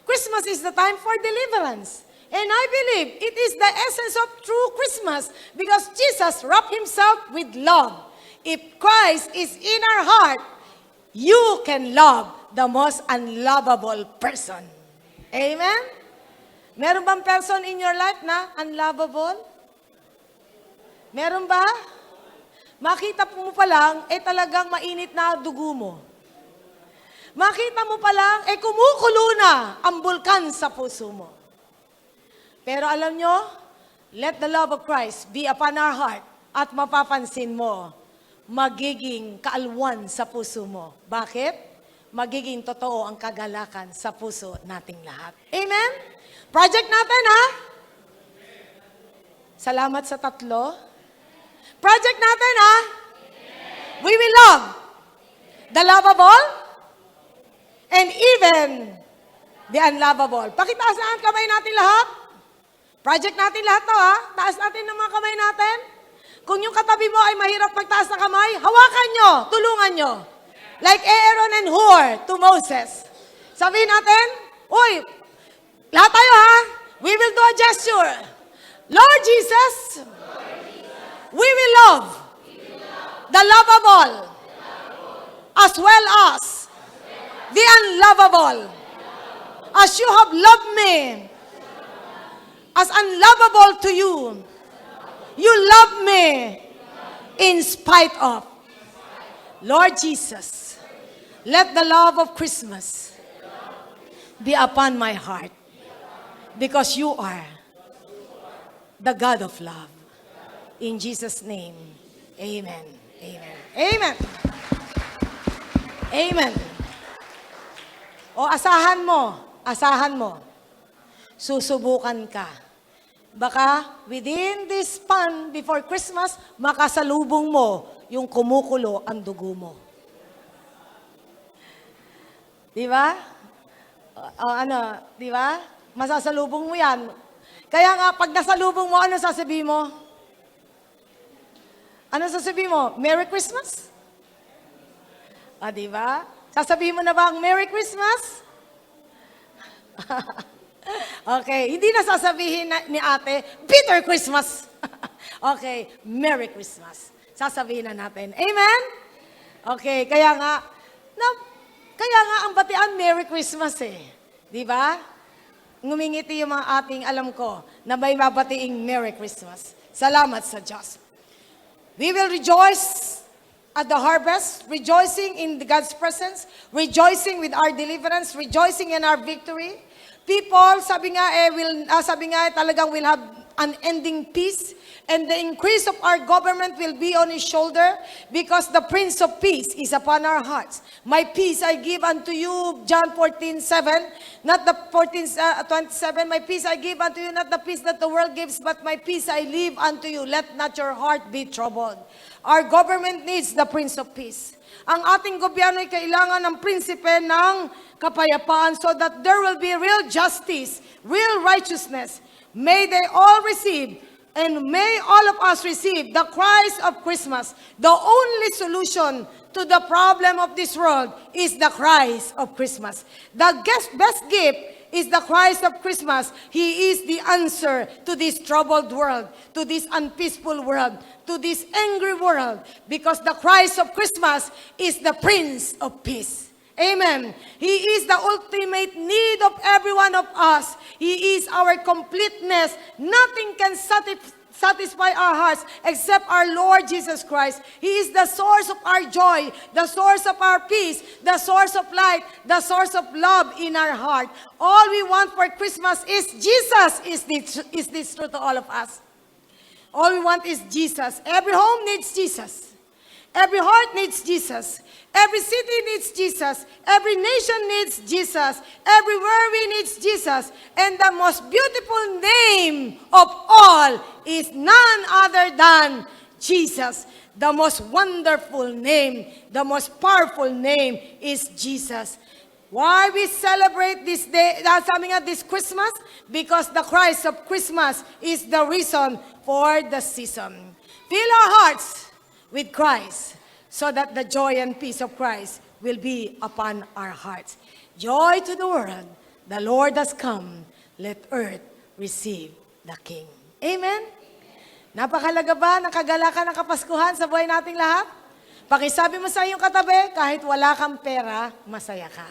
Christmas is the time for deliverance. And I believe it is the essence of true Christmas because Jesus wrapped himself with love. If Christ is in our heart, you can love the most unlovable person. Amen? Meron bang person in your life na unlovable? Meron ba? Makita mo pa lang, talagang mainit na dugo mo. Makita mo pa lang, kumukulo na ang bulkan sa puso mo. Pero alam nyo, let the love of Christ be upon our heart at mapapansin mo, magiging kaalwan sa puso mo. Bakit? Magiging totoo ang kagalakan sa puso nating lahat. Amen? Project natin, ha? Salamat sa tatlo. Project natin, ha? We will love the lovable and even the unlovable. Pakitaas na ang kamay natin lahat. Project natin lahat to, ha? Taas natin ng mga kamay natin. Kung yung katabi mo ay mahirap magtaas ng kamay, hawakan nyo, tulungan nyo. Like Aaron and Hur to Moses. Sabihin natin, uy, lahat tayo ha, we will do a gesture. Lord Jesus, we will love the lovable as well as the unlovable. As you have loved me, as unlovable to you, you love me in spite of. Lord Jesus, let the love of Christmas be upon my heart because you are the God of love. In Jesus' name, amen. Amen. Amen. Amen. O asahan mo, susubukan ka. Baka within this span before Christmas, makasalubong mo yung kumukulo ang dugo mo. Di ba? Di ba? Masasalubong mo yan. Kaya nga, pag nasalubong mo, ano sasabihin mo? Ano sasabihin mo? Merry Christmas? Di ba? Sasabihin mo na ba ang Merry Christmas? Okay, hindi na sasabihin ni ate, Bitter Christmas. Okay, Merry Christmas. Sasabihin na natin. Amen? Okay, kaya nga ang batian, Merry Christmas eh. Di ba? Ngumingiti yung mga ating alam ko na may mabatiing Merry Christmas. Salamat sa Diyos. We will rejoice at the harvest, rejoicing in God's presence, rejoicing with our deliverance, rejoicing in our victory. People, sabi nga talagang will have unending peace and the increase of our government will be on his shoulder because the Prince of Peace is upon our hearts. My peace I give unto you, John 14:7, not the 14:27. My peace I give unto you, not the peace that the world gives, but my peace I leave unto you. Let not your heart be troubled. Our government needs the Prince of Peace. Ang ating gobyerno ay kailangan ng prinsipe ng kapayapaan so that there will be real justice, real righteousness. May they all receive, and may all of us receive the Christ of Christmas. The only solution to the problem of this world is the Christ of Christmas. The best gift is the Christ of Christmas. He is the answer to this troubled world, to this unpeaceful world, to this angry world, because the Christ of Christmas is the Prince of Peace. Amen. He is the ultimate need of every one of us. He is our completeness. Nothing can satisfy our hearts except our Lord Jesus Christ. He is the source of our joy, the source of our peace, the source of light, the source of love in our heart. All we want for Christmas is Jesus. Is this true to all of us? All we want is Jesus. Every home needs Jesus. Every heart needs Jesus. Every city needs Jesus. Every nation needs Jesus. Everywhere we needs Jesus. And the most beautiful name of all is none other than Jesus. The most wonderful name, the most powerful name is Jesus. Why we celebrate this day, this Christmas? Because the Christ of Christmas is the reason for the season. Fill our hearts with Christ, so that the joy and peace of Christ will be upon our hearts. Joy to the world, the Lord has come. Let earth receive the King. Amen? Napakalaga ba ng kagalakan ng Kapaskuhan sa buhay nating lahat? Pakisabi mo sa iyong katabi, kahit wala kang pera, masaya ka.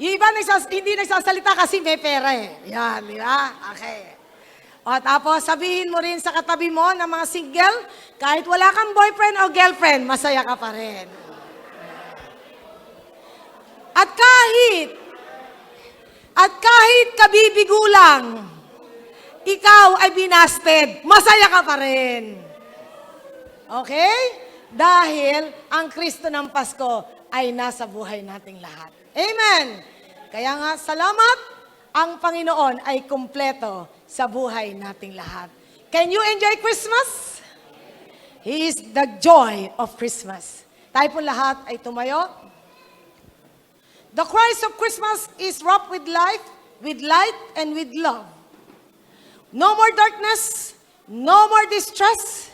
Yung iba hindi nagsasalita kasi may pera eh. Yan, di ba? Okay. O tapos sabihin mo rin sa katabi mo ng mga single, kahit wala kang boyfriend o girlfriend, masaya ka pa rin. At kahit kabibigo lang, ikaw ay binasted, masaya ka pa rin. Okay? Dahil ang Kristo ng Pasko ay nasa buhay nating lahat. Amen! Kaya nga, salamat, ang Panginoon ay kumpleto sa buhay nating lahat. Can you enjoy Christmas? He is the joy of Christmas. Tayo po lahat ay tumayo. The Christ of Christmas is wrapped with life, with light, and with love. No more darkness, no more distress,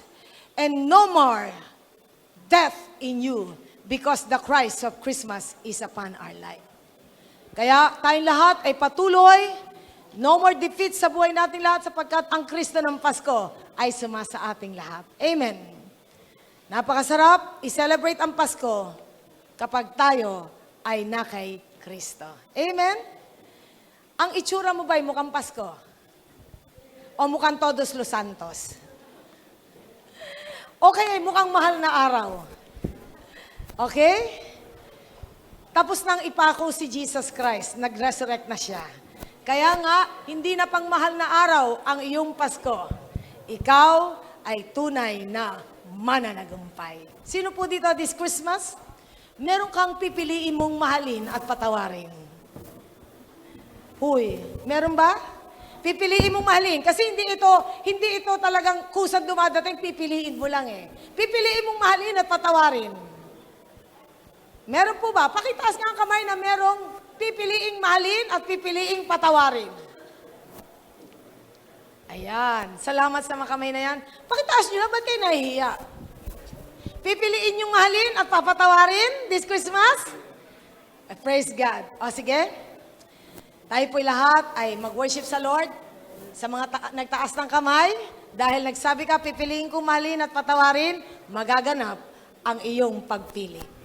and no more death in you, because the Christ of Christmas is upon our life. Kaya tayong lahat ay patuloy, no more defeat sa buhay nating lahat sapagkat ang Kristo ng Pasko ay sumasa ating lahat. Amen. Napakasarap i-celebrate ang Pasko kapag tayo ay na kay Kristo. Amen? Ang itsura mo ba'y mukhang Pasko? O mukhang Todos los Santos? Okay, mukhang mahal na araw. Okay? Tapos nang ipako si Jesus Christ, nag-resurrect na siya. Kaya nga, hindi na pang mahal na araw ang iyong Pasko. Ikaw ay tunay na mananagumpay. Sino po dito this Christmas? Meron kang pipiliin mong mahalin at patawarin. Huy, meron ba? Pipiliin mong mahalin. Kasi hindi ito talagang kusang dumadating, pipiliin mo lang eh. Pipiliin mong mahalin at patawarin. Meron po ba? Pakitaas nga ang kamay na merong pipiliing mahalin at pipiliing patawarin. Ayan. Salamat sa mga kamay na yan. Pakitaas nyo na, ba't kayo nahihiya? Pipiliin yung mahalin at papatawarin this Christmas? Praise God. O sige. Tayo po'y lahat ay mag-worship sa Lord. Sa mga nagtaas ng kamay, dahil nagsabi ka, pipiliin kong mahalin at patawarin, magaganap ang iyong pagpili.